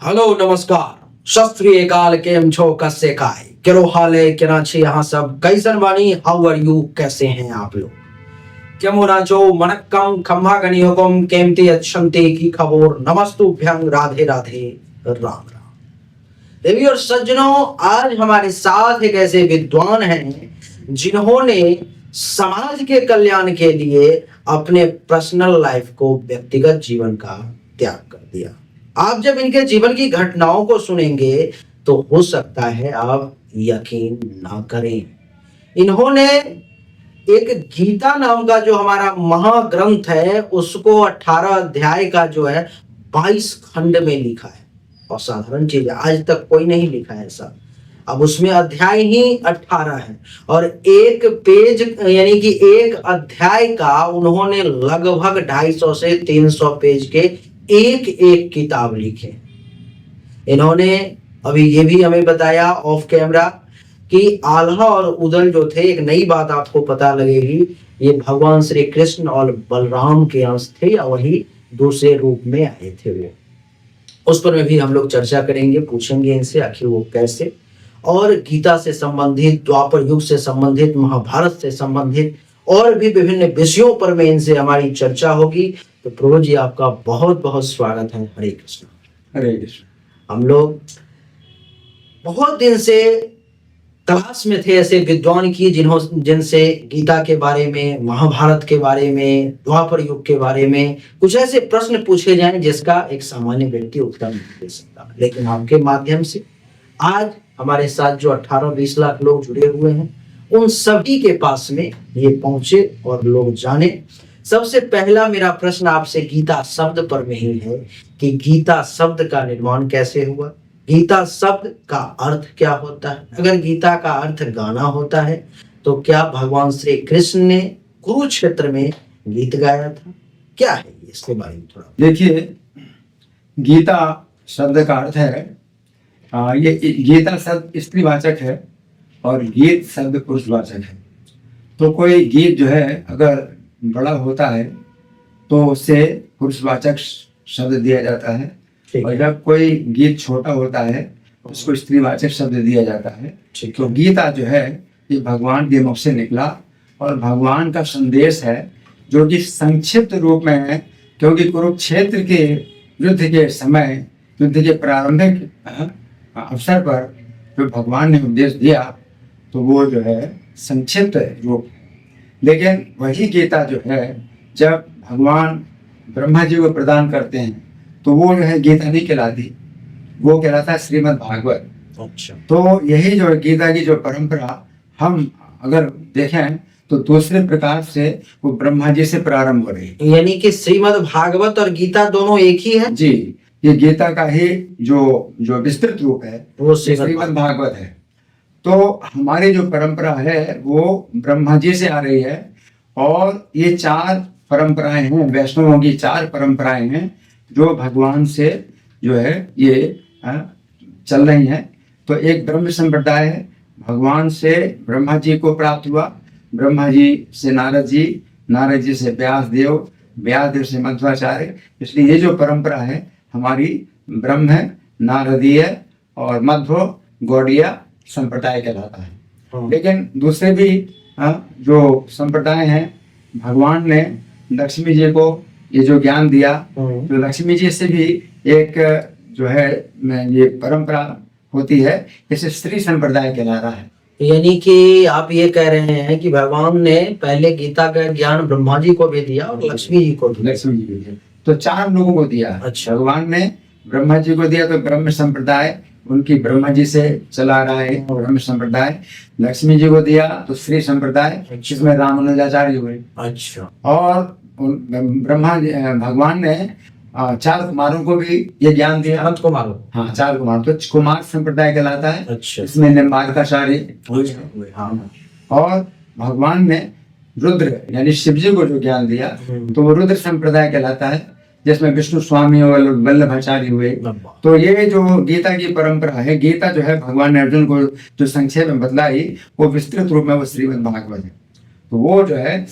Hello नमस्कार सत श्री अकाल केम छो कस्से काय केरो हाल है केना छे यहाँ सब कैसन बानी हाउ आर यू कैसे हैं आप लोग केमो नाचो मनक्कम खम्भा गनी हुकुम केमती अच्छंते की खबर नमस्तुभ्यं राधे राधे राम राम। देवी और सज्जनों, आज हमारे साथ एक ऐसे विद्वान हैं जिन्होंने समाज के कल्याण के लिए अपने पर्सनल लाइफ को, व्यक्तिगत जीवन का त्याग कर दिया। आप जब इनके जीवन की घटनाओं को सुनेंगे तो हो सकता है आप यकीन ना करें। इन्होंने एक गीता नाम का जो हमारा महाग्रंथ है उसको 18 अध्याय का जो है 22 खंड में लिखा है। और साधारण चीज है, आज तक कोई नहीं लिखा है ऐसा। अब उसमें अध्याय ही 18 है और एक पेज यानी कि एक अध्याय का उन्होंने लगभग 250 से 300 पेज के एक एक किताब लिखे। इन्होंने अभी ये भी हमें बताया ऑफ कैमरा कि आल्हा और उदल जो थे, एक नई बात आपको पता लगेगी, ये भगवान श्री कृष्ण और बलराम के अंश थे या वही दूसरे रूप में आए थे वे। उस पर में भी हम लोग चर्चा करेंगे, पूछेंगे इनसे आखिर वो कैसे, और गीता से संबंधित, द्वापर युग से संबंधित, महाभारत से संबंधित और भी विभिन्न विषयों पर में इनसे हमारी चर्चा होगी। तो प्रभु जी आपका बहुत बहुत स्वागत है। हरे कृष्ण। हरे कृष्ण। हम लोग बहुत दिन से तलाश में थे ऐसे विद्वान की जिनसे गीता के बारे में, महाभारत के बारे में, द्वापर युग के बारे में कुछ ऐसे प्रश्न पूछे जाएं जिसका एक सामान्य व्यक्ति उत्तर नहीं दे सकता। लेकिन आपके माध्यम से आज हमारे साथ जो 18-20 लाख लोग जुड़े हुए हैं उन सभी के पास में ये पहुंचे और लोग जाने। सबसे पहला मेरा प्रश्न आपसे गीता शब्द पर में ही है कि गीता शब्द का निर्माण कैसे हुआ, गीता शब्द का अर्थ क्या होता है। अगर गीता का अर्थ गाना होता है तो क्या भगवान श्री कृष्ण ने कुरुक्षेत्र में गीत गाया था, क्या है इसके बारे में थोड़ा देखिए, गीता शब्द का अर्थ है, ये गीता शब्द स्त्रीवाचक है और गीत शब्द पुरुषवाचक है। तो कोई गीत जो है अगर बड़ा होता है तो उससे पुरुषवाचक शब्द दिया जाता है, और जब कोई गीत छोटा होता है तो उसको स्त्रीवाचक शब्द दिया जाता है। तो गीता जो है ये भगवान के मुख से निकला और भगवान का संदेश है जो कि संक्षिप्त रूप में है, क्योंकि कुरुक्षेत्र के युद्ध के समय, युद्ध के प्रारंभिक अवसर पर जो भगवान ने उपदेश दिया तो वो जो है संक्षिप्त रूप। लेकिन वही गीता जो है जब भगवान ब्रह्मा जी को प्रदान करते हैं तो वो जो है गीता नहीं कहलाती, वो कहलाता है श्रीमद् भागवत। अच्छा। तो यही जो गीता की जो परंपरा हम अगर देखें तो दूसरे प्रकार से वो ब्रह्मा जी से प्रारंभ हो रही है। यानी कि श्रीमद् भागवत और गीता दोनों एक ही है जी। ये गीता का ही जो विस्तृत रूप है वो श्रीमद् भागवत है। तो हमारी जो परंपरा है वो ब्रह्मा जी से आ रही है और ये 4 परंपराएं हैं, वैष्णवों की 4 परंपराएं हैं जो भगवान से जो है ये चल रही हैं। तो एक ब्रह्म संप्रदाय है, भगवान से ब्रह्मा जी को प्राप्त हुआ, ब्रह्मा जी से नारद जी, नारद जी से व्यास देव से मध्वाचार्य। इसलिए ये जो परंपरा है हमारी ब्रह्म नारदीय और मध्व गौड़ीय संप्रदाय कहलाता है। लेकिन दूसरे भी जो संप्रदाय हैं, भगवान ने लक्ष्मी जी को ये जो ज्ञान दिया, तो लक्ष्मी जी से भी एक जो है ये परंपरा होती है, इसे स्त्री संप्रदाय कहला रहा है। यानी कि आप ये कह रहे हैं कि भगवान ने पहले गीता का ज्ञान ब्रह्मा जी को भी दिया और लक्ष्मी जी को भी दिया। तो 4 लोगों को दिया। अच्छा। भगवान ने ब्रह्मा जी को दिया तो ब्रह्म संप्रदाय उनकी ब्रह्मा जी से चला रहा है ब्रह्म संप्रदाय। लक्ष्मी जी को दिया तो श्री संप्रदाय, जिसमें रामानुजाचार्य हुए। अच्छा। और भगवान ने 4 कुमारों को भी ये ज्ञान दिया। अनंत कुमारों, हाँ 4 कुमार, तो कुमार संप्रदाय कहलाता है। अच्छा। इसमें निम्बार्काचार्य। हाँ। और भगवान ने रुद्र यानी शिव जी को जो ज्ञान दिया तो वो रुद्र संप्रदाय कहलाता है, जिसमें विष्णु स्वामी और वल्लभाचार्य हुए। तो ये जो गीता की परंपरा है, गीता जो है भगवान ने अर्जुन को जो संक्षेप में बतलाई वो विस्तृत रूप में वो श्रीमद् भागवत है। तो वो जो है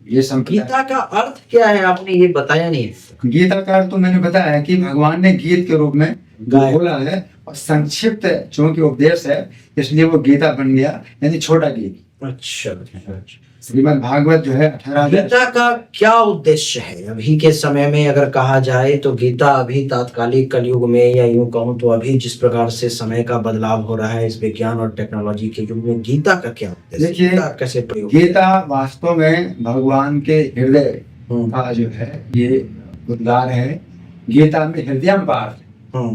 ये गीता का अर्थ क्या है आपने ये बताया नहीं। गीता का अर्थ तो मैंने बताया है कि भगवान ने गीत के रूप में गाय। बोला है, और संक्षिप्त चूंकि उपदेश है इसलिए वो गीता बन गया, यानी छोटा गीता। अच्छा। श्रीमद् भागवत जो है 18,000। गीता का क्या उद्देश्य है अभी के समय में अगर कहा जाए तो? गीता अभी तात्कालिक कलयुग में, या यूं कहूं तो अभी जिस प्रकार से समय का बदलाव हो रहा है इस विज्ञान और टेक्नोलॉजी के युग में, गीता का क्या उद्देश्य? देखिए, गीता कैसे प्रयोग? गीता वास्तव में भगवान के हृदय का जो है ये उद्गार है। गीता में हृदयम पार्थ,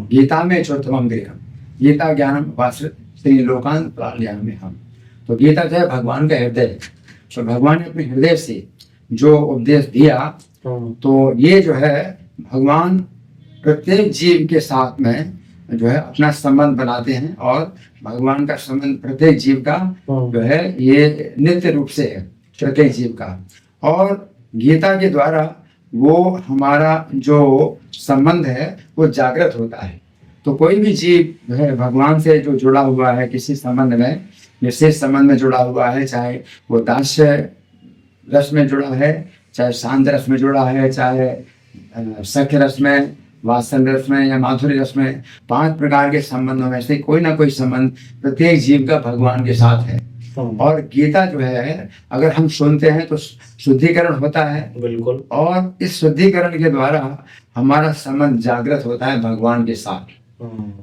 गीता में चोत्तमम गृहम, गीता ज्ञानम वासृत श्री लोकांत प्राज्ञान हम। तो गीता जो है भगवान का हृदय है। तो भगवान ने अपने हृदय से जो उपदेश दिया, तो ये जो है भगवान प्रत्येक जीव के साथ में जो है अपना संबंध बनाते हैं, और भगवान का संबंध प्रत्येक जीव का जो है ये नित्य रूप से है, प्रत्येक जीव का। और गीता के द्वारा वो हमारा जो संबंध है वो जागृत होता है। तो कोई भी जीव जो है भगवान से जो जुड़ा हुआ है, किसी संबंध में, विशेष संबंध में जुड़ा हुआ है, चाहे वो दास्य रस में जुड़ा है, चाहे शांत रस में जुड़ा है, चाहे सख्य रस में, वात्सल्य रस में, या माधुर्य रस में, 5 प्रकार के संबंधों में से कोई ना कोई संबंध प्रत्येक जीव का भगवान के साथ है। और गीता जो है अगर हम सुनते हैं तो शुद्धिकरण होता है, बिल्कुल, और इस शुद्धिकरण के द्वारा हमारा संबंध जागृत होता है भगवान के साथ।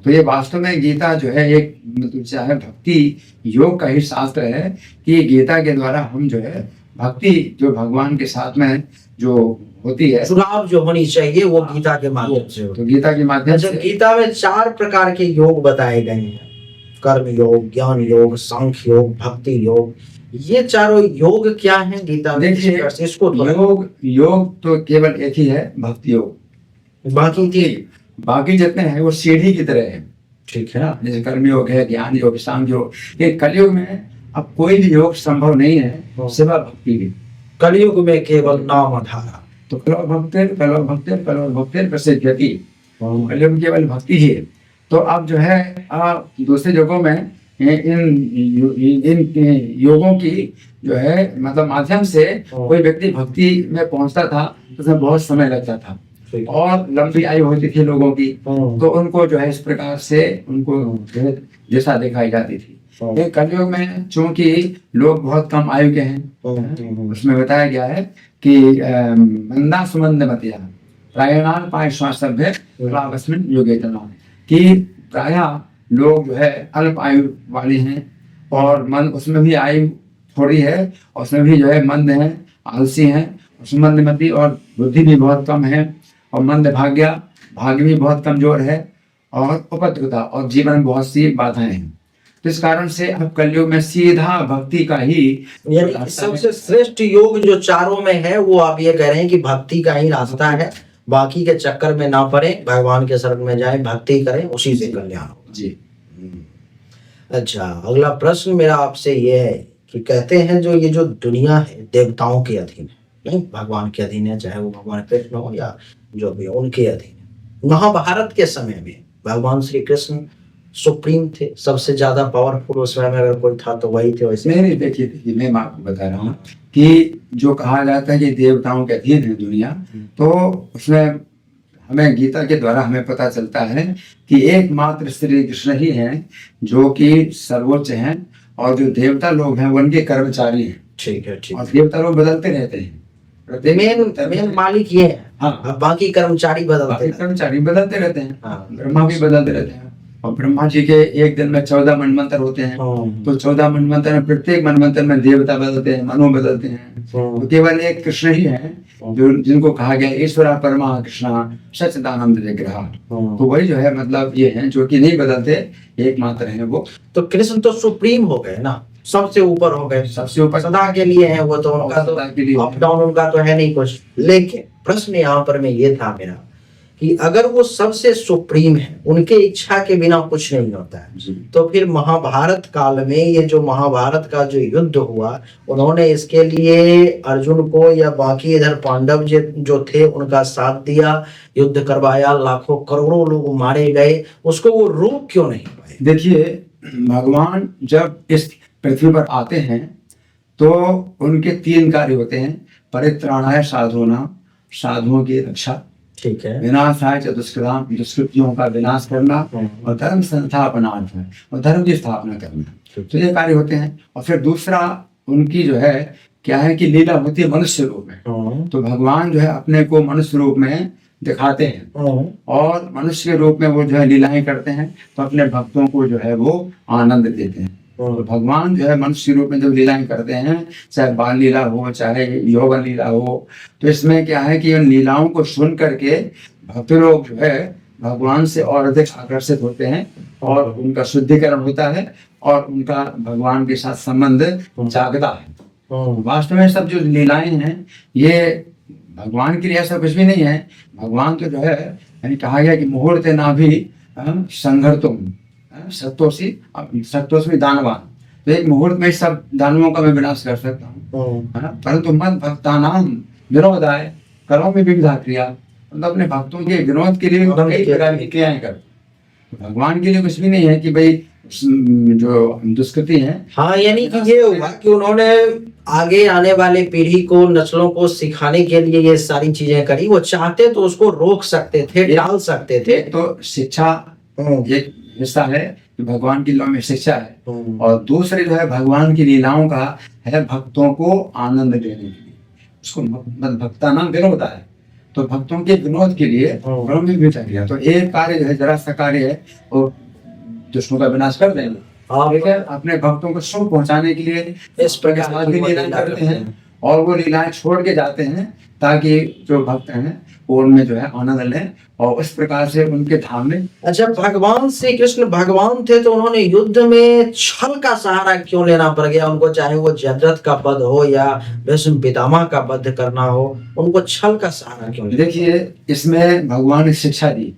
तो ये वास्तव में गीता जो है एक मतलब चाहे भक्ति योग का ही शास्त्र है कि गीता के द्वारा हम जो है भक्ति जो भगवान के साथ में जो होती है, चुनाव जो होनी चाहिए वो गीता के माध्यम से। तो गीता के माध्यम से गीता में 4 प्रकार के योग बताए गए हैं, कर्म योग, ज्ञान योग, सांख्य योग, भक्ति योग। ये चारों योग क्या हैं गीता में? देखिए, इसको योग तो केवल एक ही है, भक्ति योग। बाकी जितने हैं वो सीढ़ी की तरह है, ठीक है ना। जैसे कर्म योग है, ज्ञान योग, सांख्य योग। ये कलयुग में अब कोई भी योग संभव नहीं है सिवा भक्ति के। कलयुग में केवल नाम आधारा। तो भक्तिर प्रसिद्धि, कलयुग केवल भक्ति ही है। तो अब जो है दूसरे युगों में इन योगों की जो है मतलब माध्यम से कोई व्यक्ति भक्ति में पहुंचता था तो उसमें बहुत समय लगता था और लंबी आयु होती थी लोगों की, तो उनको जो है इस प्रकार से उनको जैसा दिखाई जाती थी। कलयुग में चूंकि लोग बहुत कम आयु के हैं, उसमें बताया गया है कि मंदा सुमंद मतिया प्रायणान पाय श्वासभ्य लाभस्मिन योगे तना, कि प्रायः लोग जो है अल्प आयु वाले हैं और मन उसमें भी आयु थोड़ी है, उसमें भी जो है मंद है, आलसी है, सुमंदमती और बुद्धि भी बहुत कम है, और मंद भाग्य भी बहुत कमजोर है, और उपद्रवता और जीवन में बहुत सी बाधाएं हैं। तो इस कारण से अब कलयुग में सीधा भक्ति का ही, यानी सबसे श्रेष्ठ योग जो चारों में है वो आप ये कह रहे हैं कि भक्ति का ही रास्ता है, बाकी के चक्कर में ना पड़े, भगवान के शरण में जाए, भक्ति करें, उसी से कल्याण होगा। जी। अच्छा, अगला प्रश्न मेरा आपसे ये है कि कहते हैं जो ये जो दुनिया है देवताओं के अधीन है, नहीं भगवान के अधीन है, चाहे वो भगवान कृष्ण हो या जो भी उनके अधीन है। महाभारत के समय में भगवान श्री कृष्ण सुप्रीम थे, सबसे ज्यादा पावरफुल उस समय में अगर कोई था तो वही थे। वैसे नहीं, देखिए मैं आपको बता रहा हूँ कि जो कहा जाता है कि देवताओं के अधीन है दुनिया, तो उसमें हमें गीता के द्वारा हमें पता चलता है कि एकमात्र श्री कृष्ण ही हैं जो कि सर्वोच्च हैं, और जो देवता लोग हैं वो उनके कर्मचारी हैं। ठीक है, ठीक। और देवता लोग बदलते रहते हैं, मेन मालिक ये है। हाँ, बाकी कर्मचारी बदलते रहते हैं। हाँ, ब्रह्मा भी बदलते रहते हैं, और ब्रह्मा जी के एक दिन में 14 मनवंतर होते हैं। तो 14 मनवंतर में प्रत्येक मनवंतर में देवता बदलते हैं, मनु बदलते हैं। तो केवल एक कृष्ण ही है जो जिनको कहा गया ईश्वरा परमा कृष्णा सच्चिदानंद विग्रह। तो वही जो है मतलब ये है जो कि नहीं बदलते, एकमात्र है वो। तो कृष्ण तो सुप्रीम हो गए ना, सबसे ऊपर हो गए, सबसे ऊपर सदा के लिए है वो, तो उनका तो अप डाउन उनका तो है नहीं कुछ। लेकिन प्रश्न यहाँ पर में ये था मेरा कि अगर वो सबसे सुप्रीम है, उनके इच्छा के बिना कुछ नहीं होता है, तो फिर महाभारत काल में ये जो महाभारत का जो युद्ध हुआ, उन्होंने इसके लिए अर्जुन को या बाकी इधर पांडव जो थे उनका साथ दिया, युद्ध करवाया, लाखों करोड़ों लोग मारे गए, उसको वो रोक क्यों नहीं पाए? देखिए, भगवान जब इस पृथ्वी पर आते हैं तो उनके 3 कार्य होते हैं। परित्राणाय साधूनां, साधुओं की रक्षा, ठीक है। विनाशाय च दुष्कृताम, दुष्कृतियों का विनाश करना, और धर्म संस्थापनार्थ है, और धर्म की स्थापना करना। तो ये कार्य होते हैं। और फिर दूसरा उनकी जो है क्या है कि लीला होती है मनुष्य रूप में। तो भगवान जो है अपने को मनुष्य रूप में दिखाते हैं, और मनुष्य के रूप में वो जो है लीलाएं करते हैं, तो अपने भक्तों को जो है वो आनंद देते हैं। तो भगवान जो है मनुष्य रूप में जब लीलाएं करते हैं, चाहे बाल लीला हो, चाहे यौवन लीला हो, तो इसमें क्या है कि उन लीलाओं को सुन करके भक्त लोग जो है भगवान से और अधिक आकर्षित होते हैं, और उनका शुद्धिकरण होता है, और उनका भगवान के साथ संबंध जागता है। वास्तव में सब जो लीलाएं हैं ये भगवान के लिए ऐसा कुछ भी नहीं है। भगवान तो जो है यानी कहा गया कि मुहूर्त ना भी संघर्तुम सत्तोषी दानवान, तो एक मुहूर्त में सब दानवों का मैं विनाश कर सकता हूँ, है ना। परंतु मद भक्तानाम विनोदाय करोमि विविधा क्रिया, मतलब अपने भक्तों के विनोद के लिए कई प्रकार की क्रियाएं कर। भगवान के लिए कुछ भी नहीं है कि भाई जो दुष्कृति है। हाँ, यानी कि ये हुआ कि उन्होंने आगे आने वाले पीढ़ी को, नस्लों को सिखाने के लिए ये सारी चीजें करी। वो चाहते तो उसको रोक सकते थे, टाल सकते थे। तो शिक्षा एक हिस्सा है कि भगवान की लीला में शिक्षा है, और दूसरे जो है भगवान की लीलाओं का है भक्तों को आनंद देने के लिए। उसको भक्ता नाम विनोद है, तो भक्तों के विनोद के लिए ब्रह्म भी चाहिए। तो एक कार्य जो है जरा सा कार्य है, वो दुष्टों का विनाश कर देंगे, ठीक है, अपने भक्तों को सुख पहुंचाने के लिए इस प्रकार की लीलाएं करते हैं, और वो लीलाएं छोड़ के जाते हैं ताकि जो भक्त हैं वो उनमें जो है आनंद लें, और उस प्रकार से उनके धाम में। अच्छा, भगवान श्री कृष्ण भगवान थे तो उन्होंने युद्ध में छल का सहारा क्यों लेना पड़ गया उनको? चाहे वो जयद्रथ का वध हो या भीष्म पितामह का वध करना हो, उनको छल का सहारा क्यों? देखिए, इसमें भगवान ने शिक्षा दी।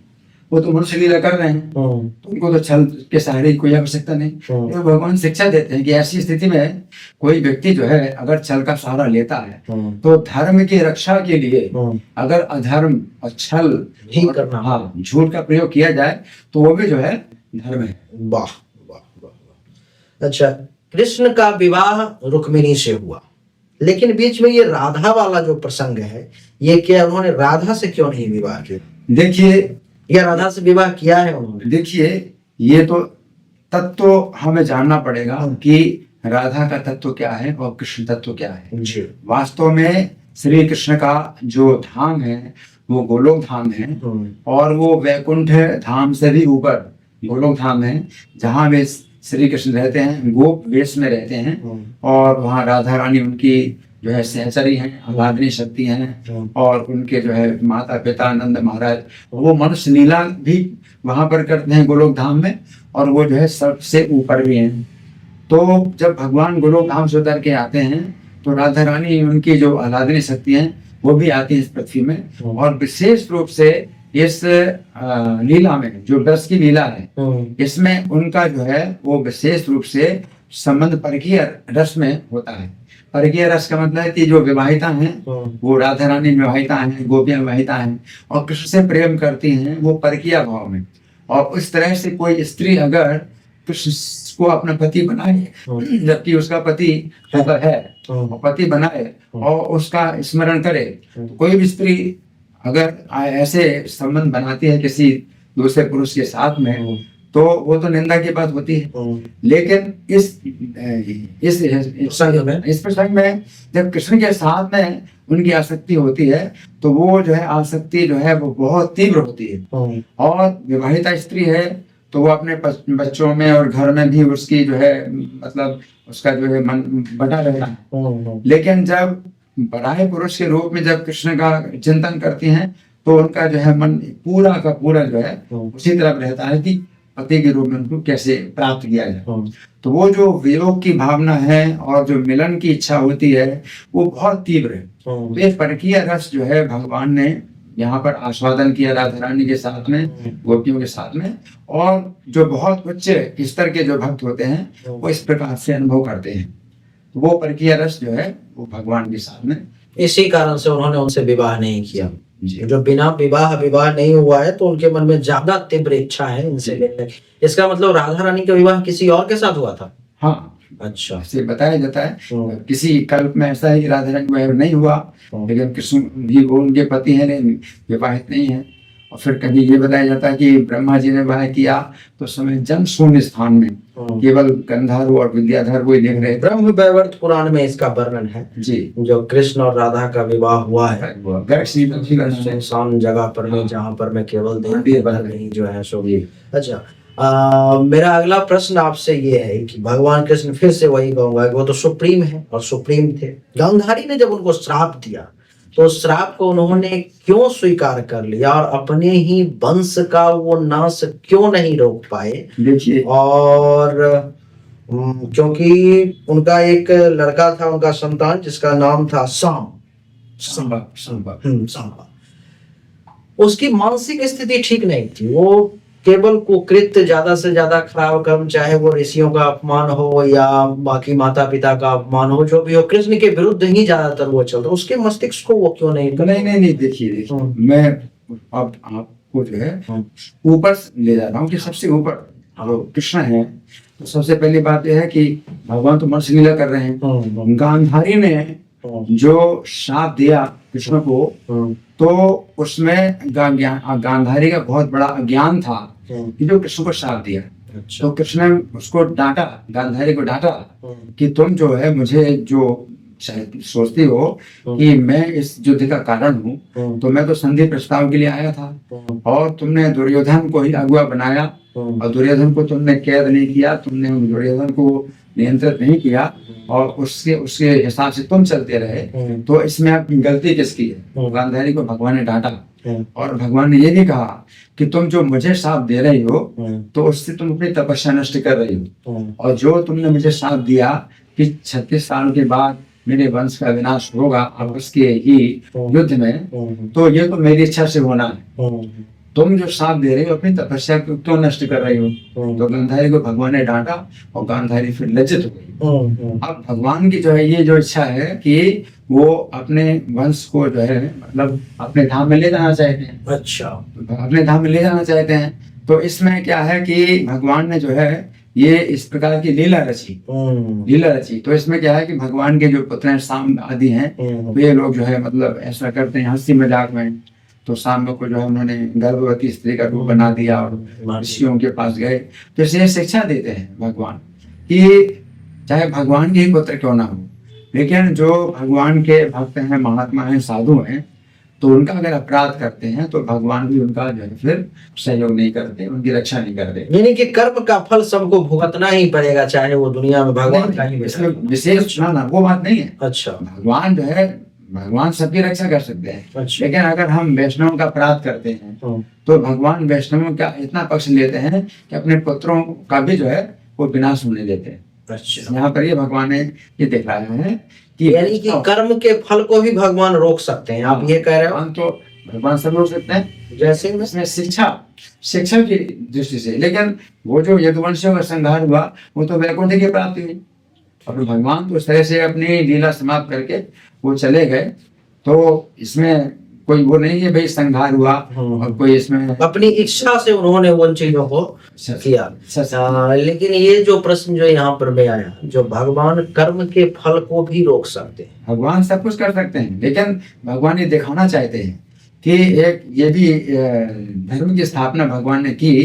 वो तो मनुष्य लीला कर रहे हैं, तो उनको तो छल के सहारे की कोई आवश्यकता नहीं। तो भगवान शिक्षा देते हैं कि ऐसी स्थिति में कोई व्यक्ति जो है अगर छल का सहारा लेता है, तो धर्म की रक्षा के लिए अगर अधर्म और छल नहीं करना, हाँ, झूठ का प्रयोग किया जाए, तो वो भी जो है धर्म है। वाह वाह वाह। अच्छा, कृष्ण का विवाह रुक्मिणी से हुआ, लेकिन बीच में ये राधा वाला जो प्रसंग है, ये क्या उन्होंने राधा से क्यों नहीं विवाह किया? देखिए, या राधा से विवाह किया है उन्होंने? देखिए, ये तो तत्व हमें जानना पड़ेगा कि राधा का तत्व क्या है और कृष्ण तत्व क्या है जी। वास्तव में श्री कृष्ण का जो धाम है वो गोलोक धाम है, और वो वैकुंठ धाम से भी ऊपर गोलोक धाम है, जहाँ वे श्री कृष्ण रहते हैं, गोप वेश में रहते हैं, और वहाँ राधा रानी उनकी जो है सहचरी हैं, आराधनी शक्ति हैं, और उनके जो है माता पिता नंद महाराज, वो मनुष्य लीला भी वहां पर करते हैं गोलोक धाम में, और वो जो है सबसे ऊपर भी हैं। तो जब भगवान गोलोक धाम से उतर के आते हैं, तो राधा रानी उनकी जो आराधनी शक्ति हैं वो भी आती है इस पृथ्वी में, और विशेष रूप से इस लीला में जो रस की लीला है, इसमें उनका जो है वो विशेष रूप से संबंध परकीय रस में होता है। परकीय रस का मतलब है कि जो विवाहिता हैं वो राधा रानी विवाहिता हैं, गोपियां विवाहिता हैं, और कृष्ण से प्रेम करती हैं, वो परकीय भाव में। और उस तरह से कोई स्त्री अगर कृष्ण को अपना पति बनाए, जबकि उसका पति है, और पति बनाए और उसका स्मरण करे, तो कोई भी स्त्री अगर ऐसे संबंध बनाती है किसी दूसरे पुरुष के साथ में, तो वो तो निंदा की बात होती है। लेकिन इस प्रसंग में जब कृष्ण के साथ में उनकी आसक्ति होती है, तो वो जो है आसक्ति जो है वो बहुत तीव्र होती है। और विवाहिता स्त्री है तो वो अपने बच्चों में और घर में भी उसकी जो है मतलब उसका जो है मन बटा रहता है। लेकिन जब बड़ाए पुरुष के रूप में जब कृष्ण का चिंतन करती हैं, तो उनका जो है मन पूरा का पूरा जो है उसी तरफ रहता है कि पति के रूप में उनको कैसे प्राप्त किया जाए। तो वो जो वियोग की भावना है और जो मिलन की इच्छा होती है वो बहुत तीव्र है। तो ये परकीय रस जो है भगवान ने यहाँ पर आस्वादन किया राधा रानी के साथ में, गोपियों के साथ में, और जो बहुत उच्च स्तर के जो भक्त होते हैं वो इस प्रकार से अनुभव करते हैं। तो वो परकीय रस जो है वो भगवान के साथ में, इसी कारण से उन्होंने उनसे विवाह नहीं किया। जो बिना विवाह नहीं हुआ है, तो उनके मन में ज्यादा तीव्र इच्छा है इनसे मिलने। इसका मतलब राधा रानी का विवाह किसी और के साथ हुआ था? हाँ, अच्छा। ऐसे बताया जाता है। किसी कल्प में ऐसा ही राधा रंग में नहीं हुआ, लेकिन कृष्ण भी वो उनके पति हैं, लेकिन विवाहित नहीं है। और फिर कभी ये बताया जाता है कि ब्रह्मा जी ने विवाह किया तो उस समय जन शून्य स्थान में केवल गंधर्व और विद्याधर वो ही देख रहे थे। ब्रह्म वैवर्त पुराण में इसका वर्णन है जी, जो कृष्ण और राधा का विवाह हुआ है सुनसान सुनसान जगह पर में, जहाँ पर मैं केवल देव नहीं जो है सो। जी। अच्छा, मेरा अगला प्रश्न आपसे ये है कि भगवान कृष्ण, फिर से वही कहूंगा कि वो तो सुप्रीम है और सुप्रीम थे। गांधारी ने जब उनको श्राप दिया तो श्राप को उन्होंने क्यों स्वीकार कर लिया और अपने ही वंश का वो नाश क्यों नहीं रोक पाए? देखिए, और क्योंकि उनका एक लड़का था, उनका संतान, जिसका नाम था सांबा। उसकी मानसिक स्थिति ठीक नहीं थी। वो केवल कुकृत्य, ज्यादा से ज्यादा खराब कर्म, चाहे वो ऋषियों का अपमान हो या बाकी माता पिता का अपमान हो, जो भी हो, कृष्ण के विरुद्ध ही ज्यादातर वो चलता। उसके मस्तिष्क को वो क्यों नहीं नहीं देखिए, मैं अब आपको जो है ऊपर ले जा रहा हूँ कि सबसे ऊपर जो कृष्ण है, तो सबसे पहली बात यह है कि भगवान तो मनुष्य लीला कर रहे हैं। गांधारी ने जो शाप दिया कृष्ण को, तो उसमें गांधारी का बहुत बड़ा अज्ञान था कि जो कृष्ण को शाप दिया। तो कृष्ण ने उसको डांटा, गांधारी को डांटा कि तुम जो है मुझे जो सोचती हो कि मैं इस युद्ध का कारण हूँ, तो मैं तो संधि प्रस्ताव के लिए आया था और तुमने दुर्योधन को ही अगुआ बनाया और दुर्योधन को तुमने कैद नहीं किया, तुमने दुर्योधन को नियंत्रित नहीं किया और उसके हिसाब से तुम चलते रहे, तो इसमें आपकी गलती किसकी है? गांधारी को भगवान ने डांटा और भगवान ने ये भी कहा कि तुम जो मुझे शाप दे रही हो, तो उससे तुम अपनी तपस्या नष्ट कर रही हो। और जो तुमने मुझे शाप दिया कि 36 साल के बाद मेरे वंश का विनाश होगा आपस के ही युद्ध में, तो ये तो मेरी इच्छा से होना है। तुम जो साथ दे रहे हो अपनी तपस्या को क्यों नष्ट कर रही हो? तो गांधारी को भगवान ने डांटा और गांधारी फिर लज्जित हो गई। अब भगवान की जो है ये जो इच्छा है कि वो अपने वंश को जो है मतलब अपने धाम में ले जाना चाहते हैं। अच्छा, अपने धाम में ले जाना चाहते हैं। तो इसमें क्या है कि भगवान ने जो है ये इस प्रकार की लीला रची। तो इसमें क्या है कि भगवान के जो पुत्र हैं शाम आदि हैं, तो ये लोग जो है मतलब ऐसा करते हैं हंसी मजाक में। तो शाम को जो है उन्होंने गर्भवती स्त्री का रूप बना दिया और ऋषियों के पास गए। तो इसे शिक्षा देते हैं भगवान कि चाहे भगवान के ही पुत्र क्यों ना हो, लेकिन जो भगवान के भक्त हैं, महात्मा हैं, साधु हैं, तो उनका अगर अपराध करते हैं तो भगवान भी उनका जो है फिर सहयोग नहीं करते, उनकी रक्षा नहीं करते। यानी कि कर्म का फल सबको भुगतना ही पड़ेगा, चाहे वो दुनिया में भगवान का ही विशेष ना वो बात नहीं है। अच्छा, भगवान जो है भगवान सबकी रक्षा कर सकते हैं। अच्छा। लेकिन अगर हम वैष्णव का अपराध करते हैं तो भगवान वैष्णवों का इतना पक्ष लेते हैं कि अपने पुत्रों का भी जो है वो विनाश होने देते हैं। अच्छा, यहाँ पर ये भगवान ने ये दिखाया है कि यानी कि कर्म के फल को भी भगवान रोक सकते हैं। आप ये कह रहे हो? तो भगवान सब रोक सकते हैं, जैसे इसमें शिक्षा की दृष्टि से। लेकिन वो जो यदुवंशियों का संहार हुआ वो तो वैकुंठ की प्राप्ति हुई। और भगवान तो उस तरह से अपनी लीला समाप्त करके वो चले गए। तो इसमें कोई वो नहीं है भाई संहार हुआ और कोई इसमें अपनी इच्छा से उन्होंने उन चीजों को किया। लेकिन ये जो प्रश्न जो यहाँ पर में आया, जो भगवान कर्म के फल को भी रोक सकते हैं। भगवान सब कुछ कर सकते हैं, लेकिन भगवान ये दिखाना चाहते हैं कि एक ये भी धर्म की स्थापना भगवान ने की,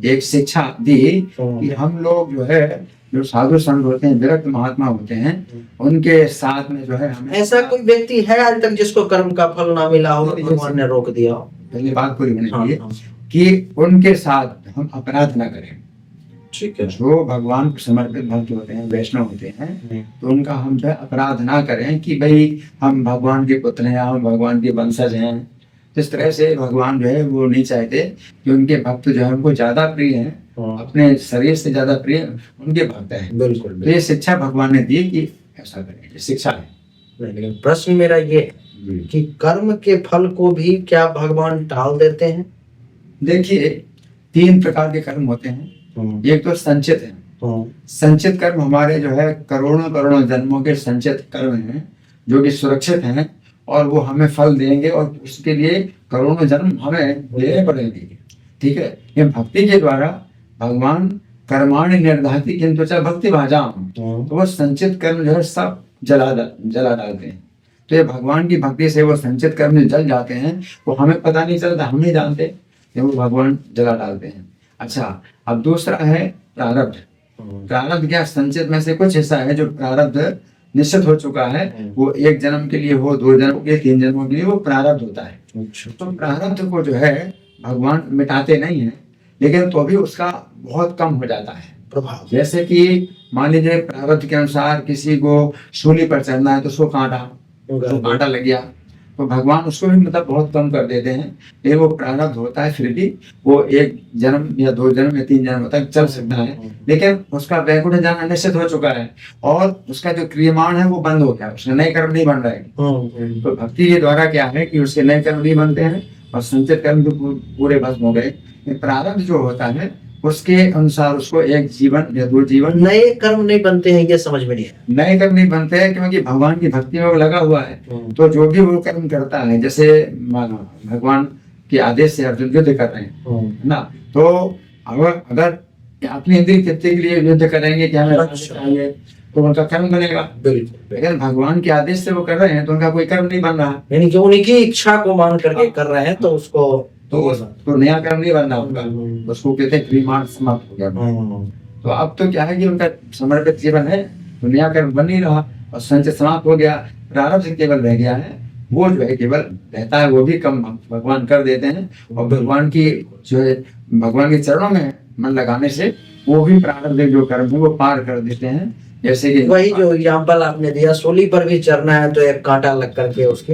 एक शिक्षा दी कि हम लोग जो है जो साधु संत होते हैं, विरक्त महात्मा होते हैं, उनके साथ में जो है हमें। ऐसा कोई व्यक्ति है आज तक जिसको कर्म का फल ना मिला हो, भगवान ने रोक दिया हो? पहले बात पूरी होनी चाहिए कि उनके साथ हम अपराध ना करें। ठीक है। जो भगवान को समर्पित भक्त होते हैं, वैष्णव होते हैं, तो उनका हम जो है अपराध ना करें कि भाई हम भगवान के पुत्र हैं, हम भगवान के वंशज हैं। इस तरह से भगवान जो है वो नहीं चाहते कि उनके भक्त जो है उनको ज्यादा प्रिय हैं, अपने शरीर से ज्यादा प्रिय उनके भक्त हैं। बिल्कुल। तो ये शिक्षा भगवान ने दी कि ऐसा करें, ये शिक्षा है। लेकिन प्रश्न मेरा ये है कि कर्म के फल को भी क्या भगवान टाल देते हैं? देखिए 3 प्रकार के कर्म होते हैं। एक तो संचित है। संचित कर्म हमारे जो है करोड़ों जन्मों के संचित कर्म हैं, जो कि सुरक्षित हैं और वो हमें फल देंगे और उसके लिए करोड़ों जन्म हमें लेने पड़ेंगे। ठीक है। ये भक्ति के द्वारा भगवान कर्माणि निर्धाति किंतु च भक्ति भाजाम, तो वो संचित कर्म जो है सब जला डालते हैं। तो ये भगवान की भक्ति से वो संचित कर्म जल जाते हैं, वो हमें पता नहीं चलता, हम नहीं जानते, ये वो भगवान जला डालते हैं। अच्छा, अब दूसरा है प्रारब्ध। प्रारब्ध क्या? संचित में से कुछ हिस्सा है जो प्रारब्ध निश्चित हो चुका है, वो एक जन्म के लिए हो, 2 जन्म के लिए, 3 जन्मों के लिए, वो प्रारब्ध होता है। तो प्रारब्ध को जो है भगवान मिटाते नहीं है, लेकिन तो भी उसका बहुत कम हो जाता है प्रभाव। जैसे कि मान लीजिए प्रारब्ध के अनुसार किसी को सूली पर चढ़ना है तो उसको कांटा लग गया, तो भगवान उसको भी मतलब बहुत कम कर देते हैं। लेकिन वो प्रारब्ध होता है, फिर भी वो 1 जन्म या 2 जन्म या 3 जन्म तक चल सकता है, लेकिन उसका वैकुंठ जाना निश्चित हो चुका है और उसका जो क्रियमाण है वो बंद हो गया, उसके नए कर्म नहीं बन रहे। तो भक्ति के द्वारा क्या है कि उसके नए कर्म नहीं बनते हैं और संचित कर्म तो पूरे भस्म हो गए। प्रारब्ध जो होता है उसके अनुसार उसको 1 जीवन या 2 जीवन, नए कर्म नहीं बनते हैं, ये समझ में नहीं है। नए कर्म नहीं बनते हैं क्योंकि भगवान की भक्ति में वो लगा हुआ है। तो जो भी वो कर्म करता है, जैसे भगवान के आदेश से अर्जुन युद्ध कर रहे हैं ना, तो अगर अपनी इंद्रिय तृप्ति के लिए युद्ध करेंगे कि हमें चाहिए, तो उनका कर्म बनेगा। बिल्कुल, लेकिन भगवान के आदेश से वो कर रहे हैं तो उनका कोई कर्म नहीं बन रहा, यानी कि उनकी इच्छा को मान करके कर रहे हैं, तो उसको तो नया कर्म नहीं बनना उनका, उसको कहते हैं क्रियमाण समाप्त हो गया। तो अब तो क्या है कि उनका समर्पित जीवन है, तो नया कर्म बन नहीं रहा और संचय समाप्त हो गया, प्रारब्ध केवल रह गया है, वो जो है केवल रहता है, वो भी कम भगवान कर देते हैं। और भगवान की जो है भगवान के चरणों में मन लगाने से वो भी प्रारब्ध जो कर्म है वो पार कर देते हैं। जैसे कि वही जो एग्जाम्पल आपने दिया, सूली पर भी चढ़ना है तो 1 कांटा लग करके उसके,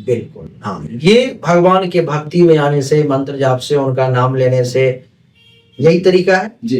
बिल्कुल हाँ, ये भगवान के भक्ति में आने से, मंत्र जाप से, उनका नाम लेने से, यही तरीका है जी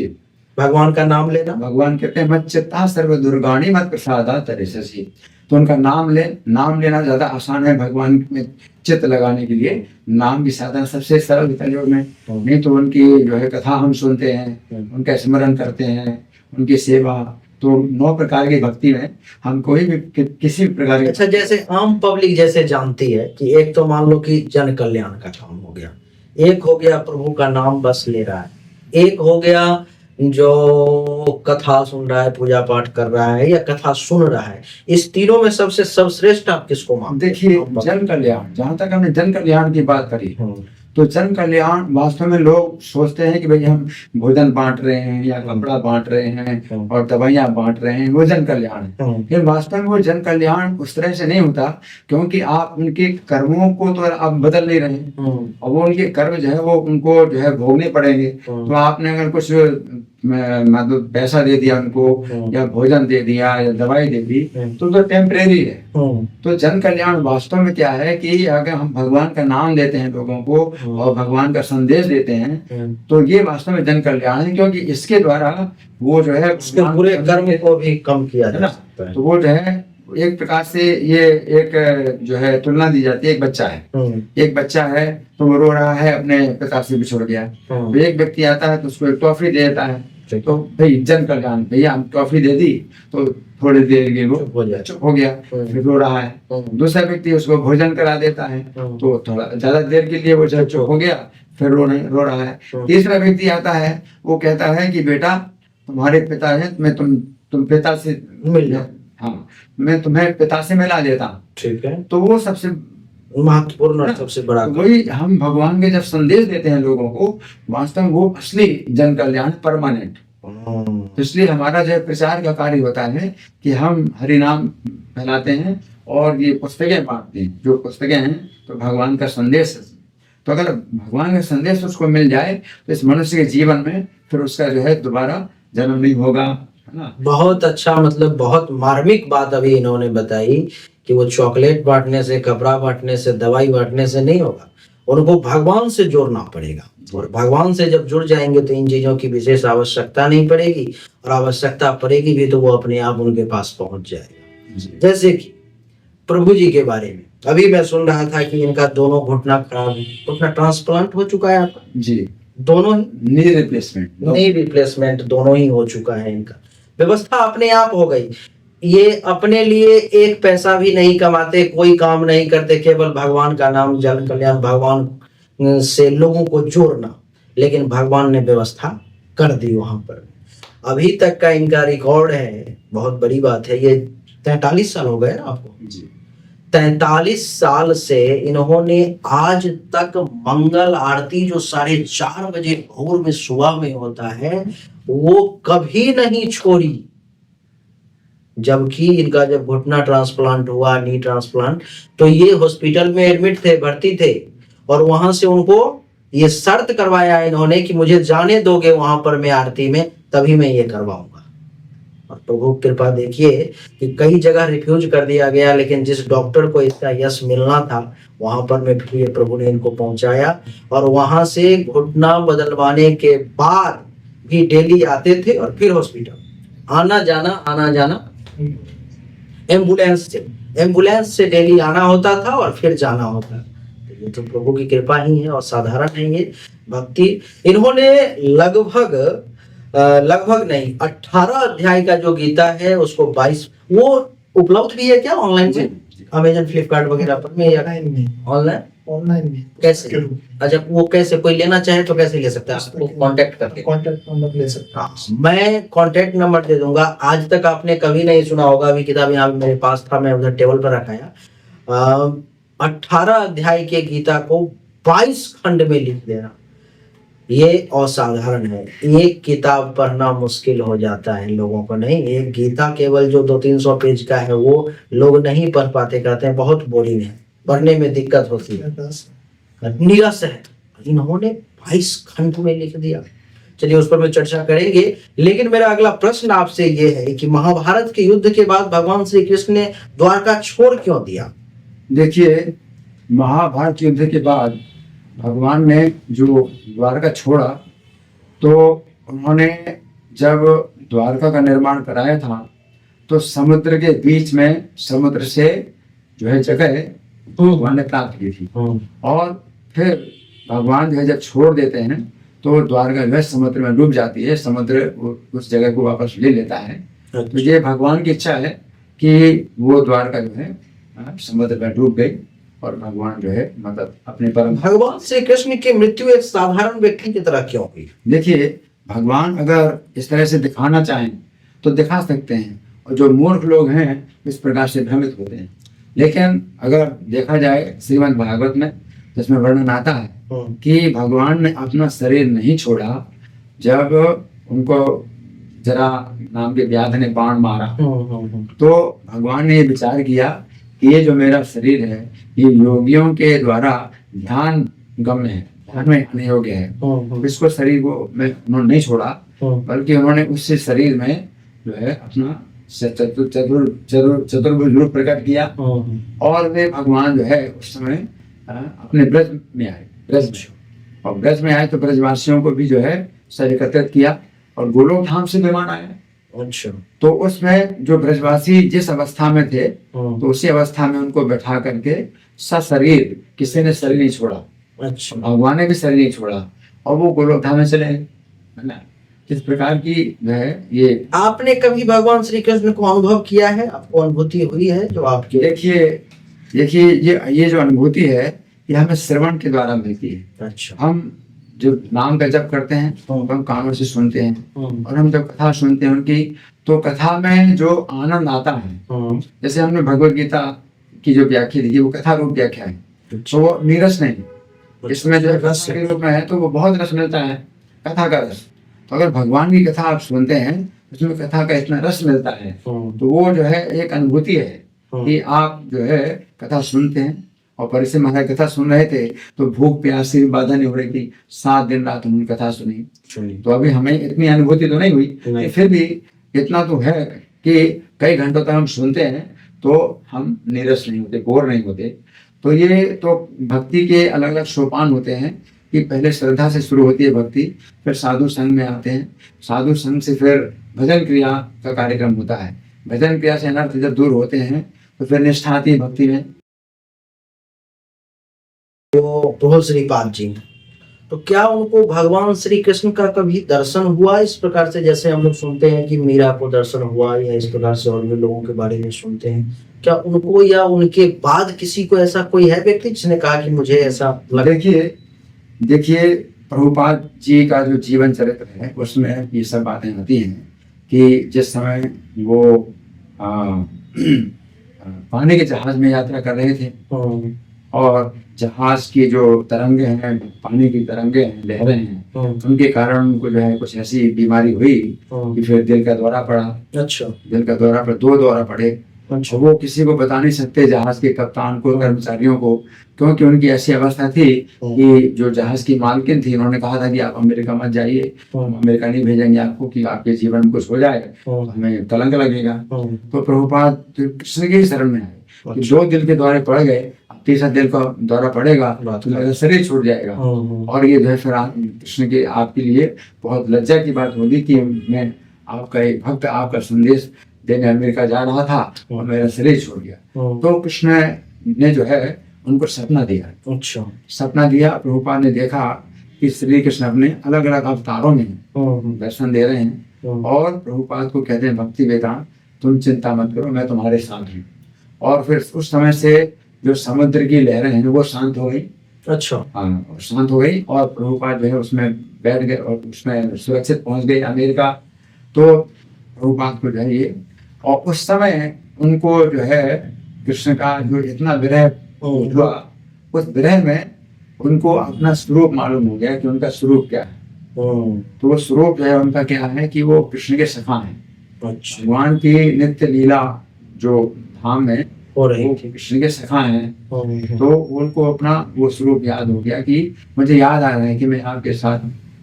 भगवान का नाम लेना। भगवान कहते हैं मत चित्ता सर्व दुर्गाणी मत प्रसादा तरिससि, तो उनका नाम लेना ज्यादा आसान है भगवान में चित्त लगाने के लिए। नाम की साधना सबसे सरल कलयुग में, नहीं तो उनकी जो है कथा हम सुनते हैं, उनका स्मरण करते हैं, उनकी सेवा, तो 9 प्रकार की भक्ति में हम कोई भी किसी भी प्रकार। अच्छा, जैसे आम पब्लिक जैसे जानती है कि एक तो मान लो कि जन कल्याण का काम हो गया, एक हो गया प्रभु का नाम बस ले रहा है, एक हो गया जो कथा सुन रहा है, पूजा पाठ कर रहा है या कथा सुन रहा है, इस तीनों में सबसे सर्वश्रेष्ठ आप किसको मानते? देखिए जन कल्याण, जहां तक हमने जन कल्याण की बात करी, तो जन कल्याण वास्तव में लोग सोचते हैं कि भाई हम भोजन बांट रहे हैं या कपड़ा बांट रहे हैं और दवाइयां बांट रहे हैं, वो जन कल्याण है। लेकिन वास्तव में वो जन कल्याण उस तरह से नहीं होता, क्योंकि आप उनके कर्मों को तो आप बदल नहीं रहे, और वो उनके कर्म जो है वो उनको जो है भोगने पड़ेंगे। तो आपने अगर कुछ मतलब पैसा दे दिया उनको या भोजन दे दिया या दवाई दे दी, तो टेम्परेरी है। तो जन कल्याण वास्तव में क्या है कि अगर हम भगवान का नाम देते हैं लोगों को और भगवान का संदेश देते हैं, तो ये वास्तव में जन कल्याण है, क्योंकि इसके द्वारा वो जो है उसके पूरे कर्म को भी कम किया जा सकता है। तो वो जो है एक प्रकार से ये एक जो है तुलना दी जाती है। एक बच्चा है तो वो रो रहा है, अपने पिता से बिछड़ गया, तो एक व्यक्ति आता है तो उसको एक टॉफी देता है, तो भाई जन कल्याण, भैया हम टॉफी दे दी, तो थोड़ी देर के वो चुप हो गया, फिर रो रहा है। दूसरा व्यक्ति उसको भोजन करा देता है, तो थोड़ा ज्यादा देर के लिए वो चुप हो गया, फिर रो रहा है। तीसरा व्यक्ति आता है, वो कहता है कि बेटा तुम्हारे पिता है, मैं तुम पिता से मिल जाओ, हाँ मैं तुम्हें पिता से मिला देता हूँ, ठीक है। तो वो सबसे महत्वपूर्ण और सबसे बड़ा, वही हम भगवान के जब संदेश देते हैं लोगों को, वास्तव में वो असली जन कल्याण परमानेंट। तो इसलिए हमारा जो प्रचार का कार्य होता है कि हम हरि नाम फैलाते हैं और ये पुस्तकें बांटते हैं। जो पुस्तकें हैं तो भगवान का संदेश, तो अगर भगवान का संदेश उसको मिल जाए तो इस मनुष्य के जीवन में फिर उसका जो है दोबारा जन्म नहीं होगा, है ना। बहुत अच्छा, मतलब बहुत मार्मिक बात अभी इन्होंने बताई कि वो चॉकलेट बांटने से, कपड़ा बांटने से, दवाई बांटने से नहीं होगा, उनको भगवान से जोड़ना पड़ेगा। और भगवान से जब जुड़ जाएंगे तो इन चीजों की विशेष आवश्यकता नहीं पड़ेगी, और आवश्यकता पड़ेगी भी तो वो अपने आप उनके पास पहुंच जाएगा। जैसे कि प्रभु जी के बारे में अभी मैं सुन रहा था कि इनका दोनों घुटना ट्रांसप्लांट हो चुका है आपका जी, दोनों ही नी रिप्लेसमेंट दोनों ही हो चुका है। इनका व्यवस्था अपने आप हो गई। ये अपने लिए एक पैसा भी नहीं कमाते, कोई काम नहीं करते, केवल भगवान का नाम, जन कल्याण, भगवान से लोगों को जोड़ना, लेकिन भगवान ने व्यवस्था कर दी वहां पर। अभी तक का इनका रिकॉर्ड है, बहुत बड़ी बात है। ये 43 साल हो गए ना आपको जी 43 साल से इन्होंने आज तक मंगल आरती जो 4:30 बजे भोर में सुबह में होता है वो कभी नहीं छोड़ी। जबकि इनका जब घुटना ट्रांसप्लांट हुआ, नी ट्रांसप्लांट, तो ये हॉस्पिटल में एडमिट थे, भर्ती थे, और वहां से उनको ये शर्त करवाया इन्होंने कि मुझे जाने दोगे वहां पर मैं आरती में, तभी मैं ये करवाऊंगा। और प्रभु कृपा देखिए कि कई जगह रिफ्यूज कर दिया गया, लेकिन जिस डॉक्टर को इसका यश मिलना था वहां पर में फिर ये प्रभु ने इनको पहुंचाया। और वहां से घुटना बदलवाने के बाद भी डेली आते थे और फिर हॉस्पिटल आना जाना एम्बुलेंस से डेली आना होता था और फिर जाना होता। तो ये तो प्रभु की कृपा ही है और साधारण नहीं है भक्ति। इन्होंने लगभग नहीं 18 अध्याय का जो गीता है उसको 22, वो उपलब्ध भी है क्या ऑनलाइन में, अमेजन फ्लिपकार्ट वगैरह पर में, या ऑनलाइन में कैसे? अच्छा, वो कैसे कोई लेना चाहे तो कैसे ले सकता है? आपको कांटेक्ट करके कांटेक्ट नंबर ले सकता है। मैं कांटेक्ट नंबर दे दूंगा। आज तक आपने कभी नहीं सुना होगा, अभी किताब यहाँ मेरे पास था, मैं उधर टेबल पर रखाया। 18 अध्याय के गीता को 22 खंड में लिख देना ये असाधारण है। एक किताब पढ़ना मुश्किल हो जाता है लोगों को, नहीं, एक गीता केवल जो 200-300 पेज का है वो लोग नहीं पढ़ पाते, कहते हैं बहुत बोरिंग है, पढ़ने में दिक्कत होती है, निरस है। इन्होंने 22 खंड में लिख दिया। चलिए उस पर मैं चर्चा करेंगे, लेकिन मेरा अगला प्रश्न आपसे ये है कि महाभारत के युद्ध के बाद भगवान श्री कृष्ण ने द्वारका छोड़ क्यों दिया? देखिए, महाभारत युद्ध के बाद भगवान ने जो द्वारका छोड़ा, तो उन्होंने जब द्वारका का निर्माण कराया था तो समुद्र के बीच में, समुद्र से जो है जगह भगवान ने प्राप्त की थी। और फिर भगवान जो है जब छोड़ देते हैं तो द्वारका जो है समुद्र में डूब जाती है, समुद्र उस जगह को वापस ले लेता है। तो ये भगवान की इच्छा है कि वो द्वारका जो है समुद्र में डूब गई और भगवान जो है मतलब अपने परम। भगवान श्री कृष्ण की मृत्यु एक साधारण व्यक्ति की तरह क्यों हुई? देखिए, भगवान अगर इस तरह से दिखाना चाहें तो दिखा सकते हैं, और जो मूर्ख लोग हैं इस प्रकार से भ्रमित होते हैं। लेकिन अगर देखा जाए श्रीमद् भागवत में, जिसमें वर्णन आता है कि भगवान ने अपना शरीर नहीं छोड़ा। जब उनको जरा नाम के व्याध ने बाण मारा तो भगवान ने ये विचार किया कि ये जो मेरा शरीर है ये योगियों के द्वारा ध्यान गम्य है, ध्यान में आने योग्य है। इसको शरीर को उन्होंने नहीं छोड़ा, बल्कि उन्होंने उससे शरीर में जो है अपना चतुर्भुज रूप प्रकट किया। और वे भगवान जो है उस समय अपने ब्रज में आए, और ब्रज में आए तो ब्रजवासियों को भी जो है सब एकत्रित किया और गोलोक धाम से विमान आया। अच्छा, तो उसमें जो ब्रजवासी जिस अवस्था में थे तो उसी अवस्था में उनको बैठा करके सशरीर, किसी ने शरीर नहीं छोड़ा। अच्छा, भगवान ने भी शरीर नहीं छोड़ा और वो गोलोक धाम में चले गए, है ना। किस प्रकार की जो है ये। आपने कभी भगवान श्री कृष्ण को अनुभव किया है? आपको अनुभूति हुई है जो आपकी? देखिए ये जो अनुभूति है ये हमें श्रवण के द्वारा मिलती है। अच्छा, हम जब नाम का जप करते हैं तो हम कानों से सुनते हैं, और हम जब कथा सुनते हैं उनकी, तो कथा में जो आनंद आता है, जैसे हमने भगवत गीता की जो व्याख्या दी वो कथा रूप व्याख्या है, तो वो नीरस नहीं, इसमें जो रस के रूप में है तो वो बहुत रस मिलता है, कथा का रस। तो अगर भगवान की कथा आप सुनते हैं उसमें कथा का इतना रस मिलता है, तो वो जो है एक अनुभूति है कि आप जो है कथा सुनते हैं। और परिसे महाराज कथा सुन रहे थे तो भूख प्यास से बाधा नहीं हो रही थी, 7 दिन रात उन्होंने कथा सुनी। तो अभी हमें इतनी अनुभूति तो नहीं हुई, फिर भी इतना तो है कि कई घंटों तक हम सुनते हैं तो हम नीरस नहीं होते, बोर नहीं होते। तो ये तो भक्ति के अलग अलग सोपान होते हैं कि पहले श्रद्धा से शुरू होती है भक्ति, फिर साधु संघ में आते हैं, साधु संघ से फिर भजन क्रिया का कार्यक्रम होता है, भजन क्रिया से अनर्थ जब दूर होते हैं तो फिर निष्ठा आती है भक्ति में। तो श्रीपाद जी, तो क्या उनको भगवान श्री कृष्ण का कभी दर्शन हुआ इस प्रकार से, जैसे हम लोग सुनते हैं कि मीरा को दर्शन हुआ, या इस प्रकार से और भी लोगों के बारे में सुनते हैं, क्या उनको या उनके बाद किसी को ऐसा कोई है व्यक्ति जिसने कहा कि मुझे ऐसा लगा? देखिए प्रभुपाद जी का जो जीवन चरित्र है उसमें ये सब बातें होती हैं कि जिस समय वो पानी के जहाज में यात्रा कर रहे थे और जहाज की जो तरंगे हैं, पानी की तरंगे हैं, लहरें हैं, उनके कारण उनको जो है कुछ ऐसी बीमारी हुई कि फिर दिल का दौरा पड़ा। अच्छा। दिल का दौरा पर 2 दौरा पड़े। अच्छा। वो किसी को बता नहीं सकते, जहाज के कप्तान को, कर्मचारियों को, क्योंकि उनकी ऐसी अवस्था थी कि जो जहाज की मालकिन थी उन्होंने कहा था कि आप अमेरिका मत जाइए, हम अमेरिका नहीं भेजेंगे आपको कि आपके जीवन में कुछ हो जाए तो हमें कलंक लगेगा। तो प्रभुपाद कृष्ण के शरण में आए कि 2 दिल के दौरे पड़ गए, तीसरा दिल का दौरा पड़ेगा तो मेरा शरीर छूट जाएगा। और ये जो है फिर कृष्ण के आपके लिए बहुत लज्जा की बात होगी कि मैं आपका एक भक्त आपका संदेश देने अमेरिका जा रहा था और मेरा शरीर छूट गया। तो कृष्ण ने जो है उनको सपना दिया। अच्छा। सपना दिया, प्रभुपाद ने देखा कि श्री कृष्ण अपने अलग अलग अवतारों में दर्शन दे रहे हैं और प्रभुपाद को कहते हैं भक्ति वेदांत, तुम चिंता मत करो, मैं तुम्हारे साथ हूँ। और फिर उस समय से जो समुद्र की लहरें हैं वो शांत हो गई। अच्छा। हाँ, शांत हो गई और प्रभुपाद जो है उसमें बैठ गए और उसमें सुरक्षित पहुंच गए अमेरिका। तो प्रभुपाद को जो है ये, और उस समय उनको जो है कृष्ण का जो इतना विरह हुआ, उस विरह में उनको अपना स्वरूप मालूम हो गया कि उनका स्वरूप क्या है। तो वो स्वरूप जो है उनका क्या है कि वो कृष्ण के सखा हैं। अच्छा। भगवान की नित्य लीला जो धाम में वो कृष्ण के सखा हैं। तो उनको अपना वो स्वरूप याद हो गया कि मुझे याद आ रहा है कि मैं आपके साथ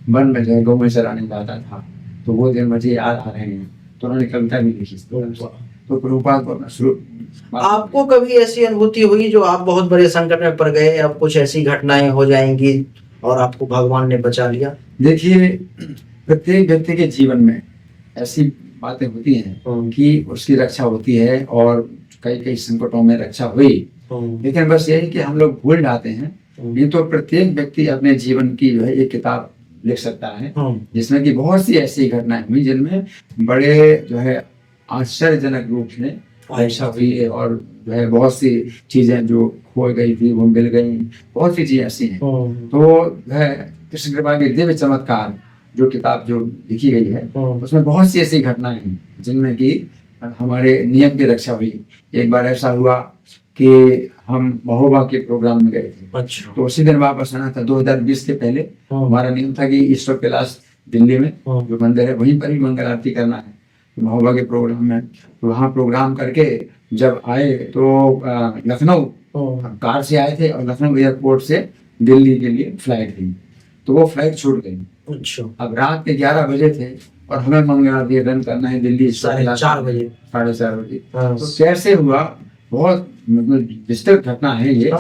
वन में जो है गौ में चराने जाता था, तो वो दिन मुझे याद आ रहे हैं। तो उन्होंने कविता भी लिखी। तो प्रभुपाद को अपना स्वरूप। आपको कभी ऐसी अनुभूति हुई जो आप बहुत बड़े संकट में पड़ गए, अब कुछ ऐसी घटनाएं हो जाएंगी और आपको भगवान ने बचा लिया? देखिए, प्रत्येक व्यक्ति के जीवन में ऐसी बातें होती हैं कि उसकी रक्षा होती है और कई कई संकटों में रक्षा हुई, लेकिन बस यही कि हम लोग भूल जाते हैं। ये तो प्रत्येक व्यक्ति अपने जीवन की जो है एक किताब लिख सकता है जिसमें कि बहुत सी ऐसी घटनाएं हुई जिनमें बड़े जो है आश्चर्यजनक रूप से ऐसा हुई और जो है बहुत सी चीजें जो खो गई थी वो मिल गई, बहुत सी चीजें ऐसी हैं। तो जो है कृष्ण कृपा के दिव्य चमत्कार जो किताब जो लिखी गई है उसमें बहुत सी ऐसी घटनाएं हैं जिनमें कि हमारे नियम की रक्षा हुई। एक बार ऐसा हुआ कि हम महोबा के प्रोग्राम में गए थे। अच्छा। तो उसी दिन वापस आना था। 2020 के पहले हमारा नियम था कि ईस्ट ऑफ कैलाश दिल्ली में जो मंदिर है वहीं पर ही मंगल आरती करना है। तो महोबा के प्रोग्राम में तो वहाँ प्रोग्राम करके जब आए तो लखनऊ कार से आए थे और लखनऊ एयरपोर्ट से दिल्ली के लिए फ्लाइट थी, तो वो फ्लाइट छूट गई। अच्छा। अब रात के 11 बजे थे और हमें मंगल आरती रन करना है दिल्ली 4:30 बजे। तो कैसे हुआ, बहुत मतलब विस्तृत घटना है ये।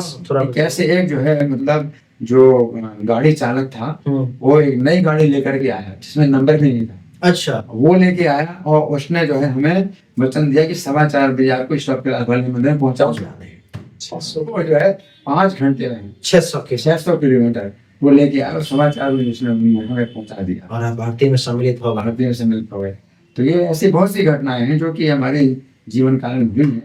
कैसे एक जो है मतलब जो गाड़ी चालक था वो एक नई गाड़ी लेकर के आया जिसमें नंबर भी नहीं था। अच्छा। वो लेके आया और उसने जो है हमें वचन दिया कि 4:15 बजे आपको स्टॉप के वाले मंदिर में पहुंचा वो जो है 5 घंटे में 600 किलोमीटर वो लेके आया और 4:15 बजे उसने हमें पहुंचा दिया और भारतीय में सम्मिलित हो गए। तो ये ऐसी बहुत सी घटनाएं हैं जो कि हमारे जीवन काल में हुई हैं,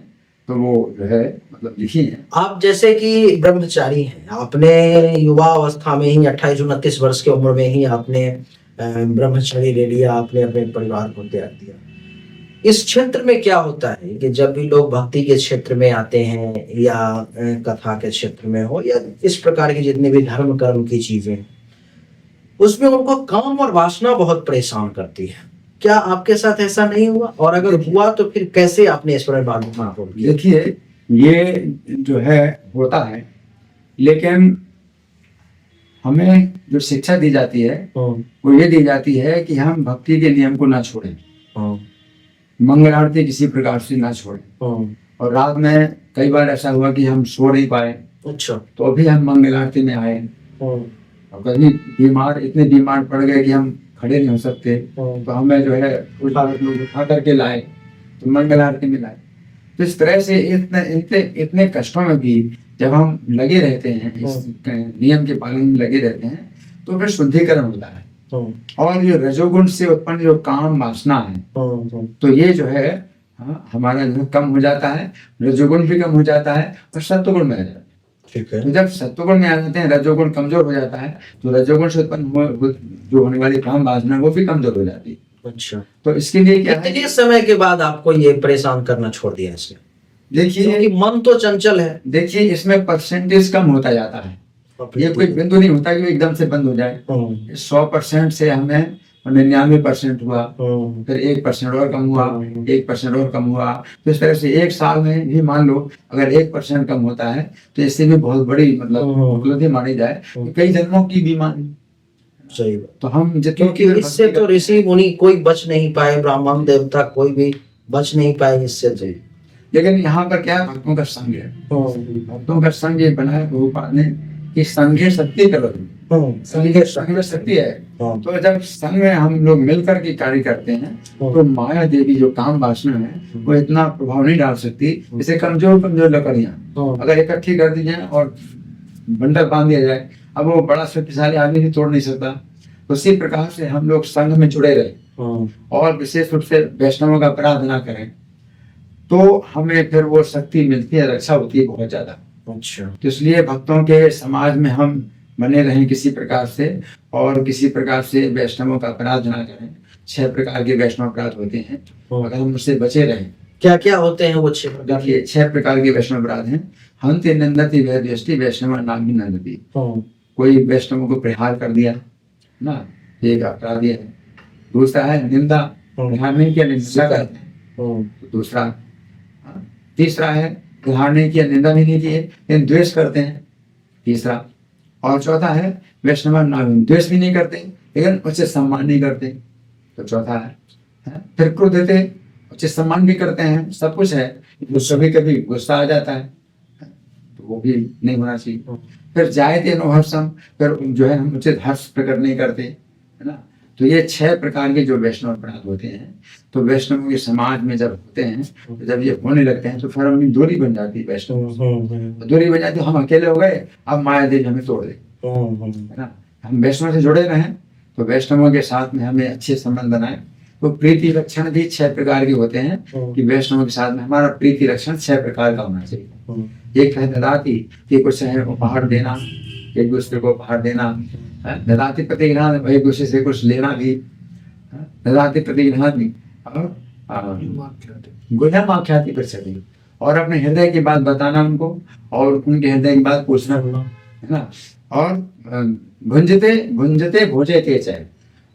तो वो जो है मतलब लिखी है। आप जैसे कि ब्रह्मचारी हैं, आपने युवा अवस्था में ही 28-29 वर्ष की उम्र में ही आपने ब्रह्मचर्य ले लिया, आपने अपने परिवार को त्याग दिया। इस क्षेत्र में क्या होता है कि जब भी लोग भक्ति के क्षेत्र में आते हैं या कथा के क्षेत्र में हो या इस प्रकार की जितने भी धर्म कर्म की चीजें, उसमें उनको काम और वासना बहुत परेशान करती है। क्या आपके साथ ऐसा नहीं हुआ, और अगर हुआ तो फिर कैसे आपने इस पर मालूम? देखिए, ये जो है होता है, लेकिन हमें जो शिक्षा दी जाती है वो ये दी जाती है कि हम भक्ति के नियम को ना छोड़ें, मंगल आरती किसी प्रकार से ना छोड़ें। और रात में कई बार ऐसा हुआ कि हम सो नहीं पाए। अच्छा। तो अभी हम मंगल आरती में आए और कभी इतने बीमार पड़ गए कि हम खड़े नहीं हो सकते, तो हमें जो है उठा करके लाए, तो मंगल आरती में लाए। तो इस तरह से इतने कष्टों में भी जब हम लगे रहते हैं, इस नियम के पालन में लगे रहते हैं, तो फिर शुद्धिकरण होता है। और ये रजोगुण से उत्पन्न जो काम वासना है, तो ये जो है हमारा जो कम हो जाता है, रजोगुण भी कम हो जाता है और सत्वगुण में आ जाता है। ठीक है। तो जब सत्वगुण में आ जाते हैं, रजोगुण कमजोर हो जाता है, तो रजोगुण से उत्पन्न जो होने वाली काम वासना वो भी कमजोर हो जाती है। अच्छा, तो इसके लिए क्या है, कितने समय के बाद आपको ये परेशान करना छोड़ दिया इसने? देखिए क्योंकि मन तो चंचल है। देखिए इसमें परसेंटेज कम होता जाता है, ये कोई बिंदु नहीं होता कि एकदम से बंद हो जाए। 100% से हमें 99% हुआ, फिर 1% और कम हुआ, 1% और कम हुआ। तो इस तरह से एक साल में भी मान लो अगर 1% कम होता है तो इससे भी बहुत बड़ी मतलब उपलब्धि मानी जाए, तो कई जन्मों की बीमारी। सही बात। तो हम क्योंकि इससे तो ऋषि मुनि कोई बच नहीं पाए, ब्राह्मण देवता कोई भी बच नहीं पाए इससे तो। लेकिन यहाँ पर क्या है, भक्तों का संग है। भक्तों का संग ये बनाया प्रभुपाद ने कि संघे शक्ति करो, संघ में शक्ति है। तो जब संघ में हम लोग मिलकर के कार्य करते हैं तो माया देवी जो काम वासना है वो इतना प्रभाव नहीं डाल सकती। जैसे कमजोर कमजोर लकड़ियां अगर इकट्ठी कर दी जाए और बंडल बांध दिया जाए, अब वो बड़ा शक्तिशाली आदमी भी तोड़ नहीं सकता। तो इसी प्रकार से हम लोग संघ में जुड़े रहे और विशेष रूप से वैष्णवों का अपराध ना करें, तो हमें फिर वो शक्ति मिलती है, रक्षा होती है बहुत ज्यादा। अच्छा, तो इसलिए भक्तों के समाज में हम बने रहें किसी प्रकार से, और किसी प्रकार से वैष्णवों का अपराध ना करें। 6 प्रकार के वैष्णव अपराध होते हैं, अगर हम उससे बचे रहें। क्या क्या होते हैं वो 6 प्रकार? देखिए 6 प्रकार के वैष्णव अपराध हैं। हंति निंदति वैद्यष्टि वैष्णव नाम ही नंदती। कोई वैष्णवों को प्रहार कर दिया ना, एक अपराध है। दूसरा है निंदा, प्रहार नहीं किया, निंदा करते हैं। दूसरा, तीसरा है प्रहार नहीं किया, निंदा भी नहीं की, लेकिन द्वेष करते हैं, तीसरा। और चौथा है वैष्णव नाम, द्वेष भी नहीं करते लेकिन उच्च सम्मान नहीं करते, तो चौथा है। फिर क्रोध देते, उच्च सम्मान भी करते हैं, सब कुछ है, कभी कभी गुस्सा आ जाता है, तो वो भी नहीं होना चाहिए। फिर जायते नो हर्षम, फिर जो है हम उचित हर्ष प्रकट नहीं करते, है ना। तो ये 6 प्रकार के जो वैष्णव अपराध होते हैं, तो वैष्णवों के समाज में जब होते हैं, तो जब ये होने लगते हैं तो फिर हमें दूरी बन जाती है वैष्णव से। दूरी बन जाती है, हम अकेले हो गए, अब माया देवी हमें तोड़ दे, है ना। हम वैष्णव से जुड़े रहें, तो वैष्णवों के साथ में हमें अच्छे संबंध बनाए। तो प्रीति लक्षण भी 6 प्रकार के होते हैं कि वैष्णवों के साथ में हमारा प्रीति लक्षण 6 प्रकार का होना चाहिए। एक है ददाती, कि कुछ है उपहार देना, एक दूसरे को उपहार देना। ददाती प्रतिग्रहण, एक दूसरे से कुछ लेना भी, ददाती प्रतिग्रहण भी। और गुह्यमाख्याति प्रसिद्धि, और अपने हृदय की बात बताना उनको, और उनके हृदय की बात पूछना, है ना। और भुंजते भुंजते भोजते चय,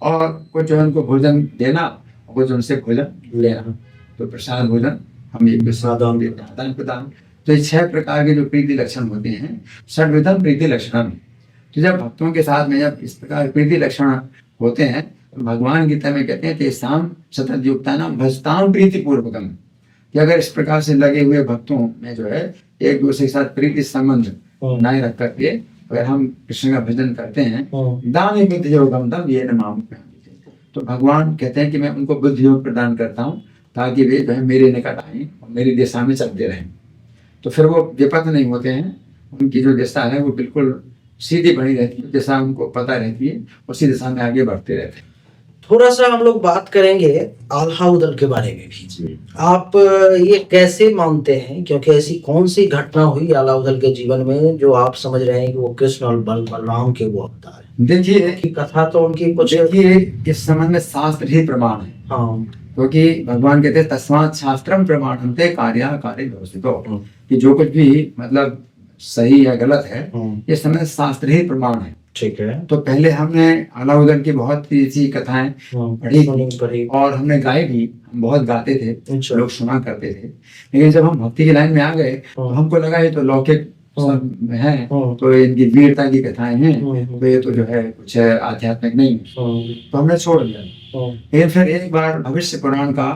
और कुछ जो है उनको भोजन देना, कुछ उनसे भोजन लेना। तो प्रसाद भोजन हम एक आदान प्रदान। तो ये 6 प्रकार के जो प्रीति लक्षण होते हैं, षड्विधम प्रीति लक्षण। तो जब भक्तों के साथ में जब इस प्रकार प्रीति लक्षण होते हैं, तो भगवान गीता में कहते हैं तेसाम सतत युक्तानाम भजताम प्रीति पूर्वकम, कि अगर इस प्रकार से लगे हुए भक्तों में जो है एक दूसरे के साथ प्रीति संबंध बनाए रख करके अगर हम कृष्ण का भजन करते हैं, दान बुद्धि योगम तम ये नाम, तो भगवान कहते हैं कि मैं उनको बुद्धि योग प्रदान करता हूँ ताकि वे जो है मेरे निकट आए और मेरी दिशा में चलते रहें। तो फिर वो विपथ नहीं होते हैं, उनकी जो दिशा है वो बिल्कुल सीधी बनी रहती है, दिशा उनको पता रहती है, उसी दिशा में आगे बढ़ते रहते हैं। थोड़ा सा हम लोग बात करेंगे आल्हा उदल के बारे में भी। आप ये कैसे मानते हैं, क्योंकि ऐसी कौन सी घटना हुई आल्हा उदल के जीवन में जो आप समझ रहे हैं कि वो कृष्ण और बलराम के वो अवतार है? देखिए की कथा तो उनकी कुछ, देखिए इस संबंध में शास्त्र ही प्रमाण है। हाँ, क्योंकि भगवान कहते हैं तस्मात् शास्त्रम प्रमाणन्ते कार्याकार्य व्यवस्थितो, कि जो कुछ भी मतलब सही या गलत है ये समय शास्त्र ही प्रमाण है। ठीक है। तो पहले हमने आल्हा उदल की बहुत सी कथाएं पढ़ी और हमने गाए भी, हम बहुत गाते थे, लोग सुना करते थे। लेकिन जब हम भक्ति की लाइन में आ गए तो हमको लगा ये तो लौकिक सब है, तो इनकी वीरता की कथाएं हैं, तो ये तो जो है कुछ आध्यात्मिक नहीं, तो हमने छोड़ दिया। लेकिन फिर एक बार भविष्य पुराण का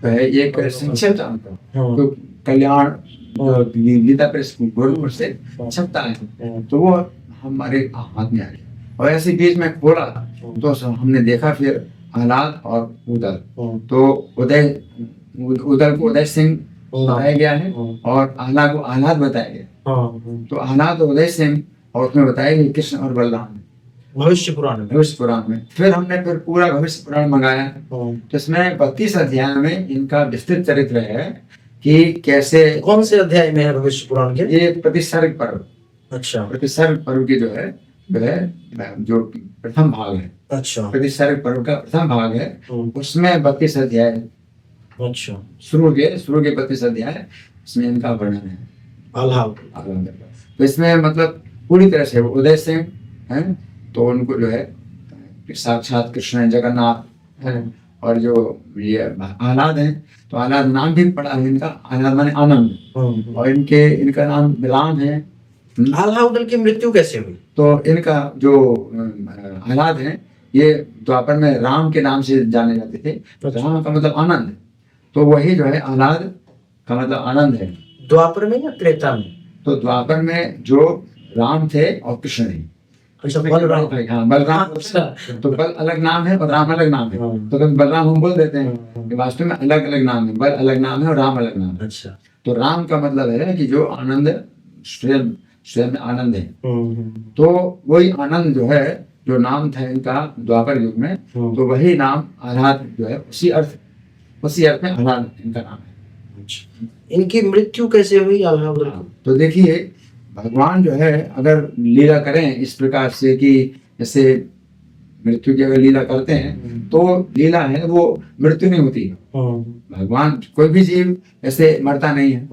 जो है एक संक्षिप्त अंक, तो कल्याण गीता प्रेस गोरखपुर से छपता है, तो वो हमारे हाथ में आ गया। और ऐसे बीच में खोला तो हमने देखा फिर आह्लाद और उदल, तो उदल को उदय सिंह बताया गया है और आह्लाद को आह्लाद बताया गया। तो आह्लाद उदय सिंह, और उसमें बताया गया कृष्ण और बलराम भविष्य पुराण में। फिर हमने पूरा भविष्य पुराण मंगाया, तो इसमें 32 अध्याय में इनका विस्तृत चरित्र है कि कैसे, कौन से अध्याय में है भविष्य पुराण के? ये प्रतिसर्ग पर्व, अच्छा प्रतिसर्ग पर्व की जो है वह जो प्रथम भाग है, अच्छा प्रतिसर्ग पर्व का प्रथम भाग है, हम्म, उसमें 32 अध्याय, अच्छा शुरू के 32 अध्याय इसमें इनका वर्णन है। अल्लाह तो इसमें मतलब पूरी तरह से वो उदय सिंह हैं, तो उनको जो है कि साक्षात कृष्ण जगन्नाथ हैं, और जो ये आह्लाद हैं, तो आह्लाद नाम भी पड़ा है इनका, आह्लाद माने आनंद, और इनका नाम बिलाम है। अलाउद्दीन की मृत्यु कैसे हुई? तो इनका जो आह्लाद हैं, ये द्वापर में राम के नाम से जाने जाते थे। राम का मतलब आनंद, तो वही जो है आह्लाद का मतलब आनंद है। द्वापर में या त्रेता में? तो द्वापर में जो राम थे और कृष्ण थे। अच्छा बलराम। हाँ बलराम। अच्छा तो बल अलग नाम है और राम अलग नाम है, तो कभी बलराम हम बोल देते हैं, कि वास्तव में अलग अलग नाम है, बल अलग नाम है और राम अलग नाम है। अच्छा तो राम का मतलब है कि जो आनंद स्वयं स्वयं में आनंद है, तो वही आनंद जो है, जो नाम था इनका द्वापर युग में, तो वही नाम आह्लाद जो है उसी अर्थ में आह्लाद इनका नाम है। अच्छा इनकी मृत्यु कैसे हुई अलाउद्दीन की? तो देखिए, भगवान जो है अगर लीला करें इस प्रकार से कि जैसे मृत्यु की अगर लीला करते हैं, तो लीला है वो मृत्यु नहीं होती। भगवान कोई भी जीव ऐसे मरता नहीं है,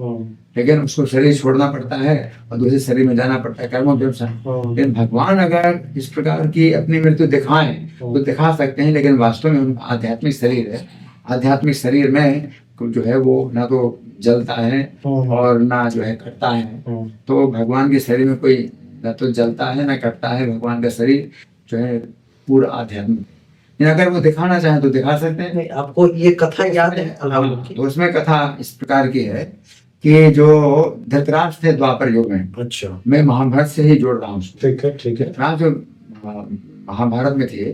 लेकिन उसको शरीर छोड़ना पड़ता है और दूसरे शरीर में जाना पड़ता है कर्मों के अनुसार। लेकिन भगवान अगर इस प्रकार की अपनी मृत्यु दिखाएं तो दिखा सकते हैं, लेकिन वास्तव में उनका आध्यात्मिक शरीर है। आध्यात्मिक शरीर में जो है वो ना तो जलता है और ना जो है कटता है। तो भगवान के शरीर में कोई ना तो जलता है ना कटता है। भगवान का शरीर जो है पूरा आध्यात्मिक। अगर वो दिखाना चाहे तो दिखा सकते हैं। नहीं, आपको ये कथा याद है अलाउद्दीन की? तो उसमें कथा इस प्रकार की है कि जो धृतराष्ट्र थे द्वापर युग में, अच्छा मैं महाभारत से ही जोड़ रहा हूँ। ठीक है ठीक है। धृतराष्ट्र जो महाभारत में थे,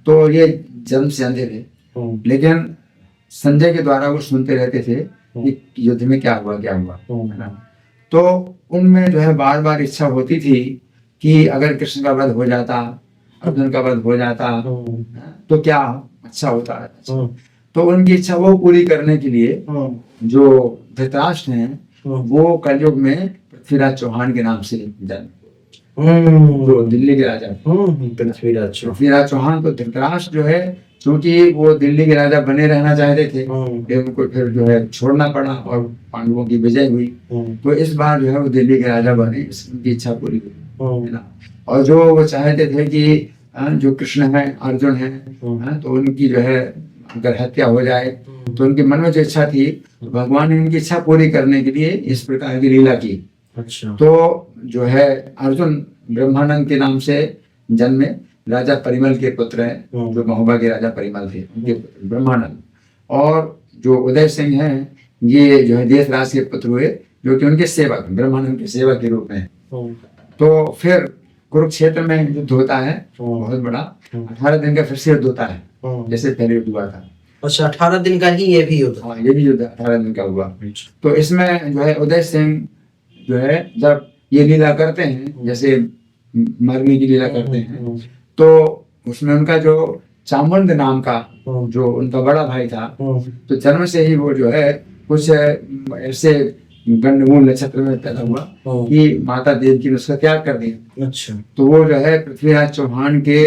तो ये जन्म से अंधे थे, लेकिन संजय के द्वारा वो सुनते रहते थे कि युद्ध में क्या हुआ है ना। तो उनमें जो है बार बार इच्छा होती थी कि अगर कृष्ण का वध हो जाता, अर्जुन का वध हो जाता, तो क्या अच्छा होता है। तो उनकी इच्छा वो पूरी करने के लिए जो धृतराष्ट्र हैं, वो कलयुग में पृथ्वीराज चौहान के नाम से जन्म, जो दिल्ली के राजा पृथ्वीराज चौहान। तो धृतराष्ट्र जो है, क्योंकि वो दिल्ली के राजा बने रहना चाहते थे, उनको फिर जो है छोड़ना पड़ा और पांडवों की विजय हुई। तो इस बार जो है वो दिल्ली के राजा बने, उनकी इच्छा पूरी हुई। और जो वो चाहते थे कि जो कृष्ण है, अर्जुन है, तो उनकी जो है अगर हत्या हो जाए, तो उनके मन में जो इच्छा थी, भगवान ने उनकी इच्छा पूरी करने के लिए इस प्रकार की लीला की। अच्छा तो जो है अर्जुन ब्रह्मानंद के नाम से जन्मे, राजा परिमल के पुत्र हैं, जो महोबा के राजा परिमल थे, उनके ब्रह्मानंद। और जो उदय सिंह हैं, ये जो है देशराज के पुत्र हुए, जो कि उनके सेवक, ब्रह्मानंद के सेवक के रूप में। तो फिर कुरुक्षेत्र में युद्ध होता है बहुत बड़ा, 18 दिन का फिर से युद्ध होता है, जैसे पहले युद्ध हुआ था। अच्छा 18 दिन का ही ये भी युद्ध? हाँ, ये भी युद्ध 18 दिन का हुआ। तो इसमें जो है उदय सिंह जो है जब ये लीला करते हैं, जैसे मरने की लीला करते हैं, तो उसमें उनका जो चामुंड नाम का जो उनका बड़ा भाई था, तो जन्म से ही वो जो है कुछ ऐसे गंडमूल नक्षत्र में पैदा हुआ कि माता देवकी ने उसका त्याग कर दिया। अच्छा। तो वो जो है पृथ्वीराज चौहान के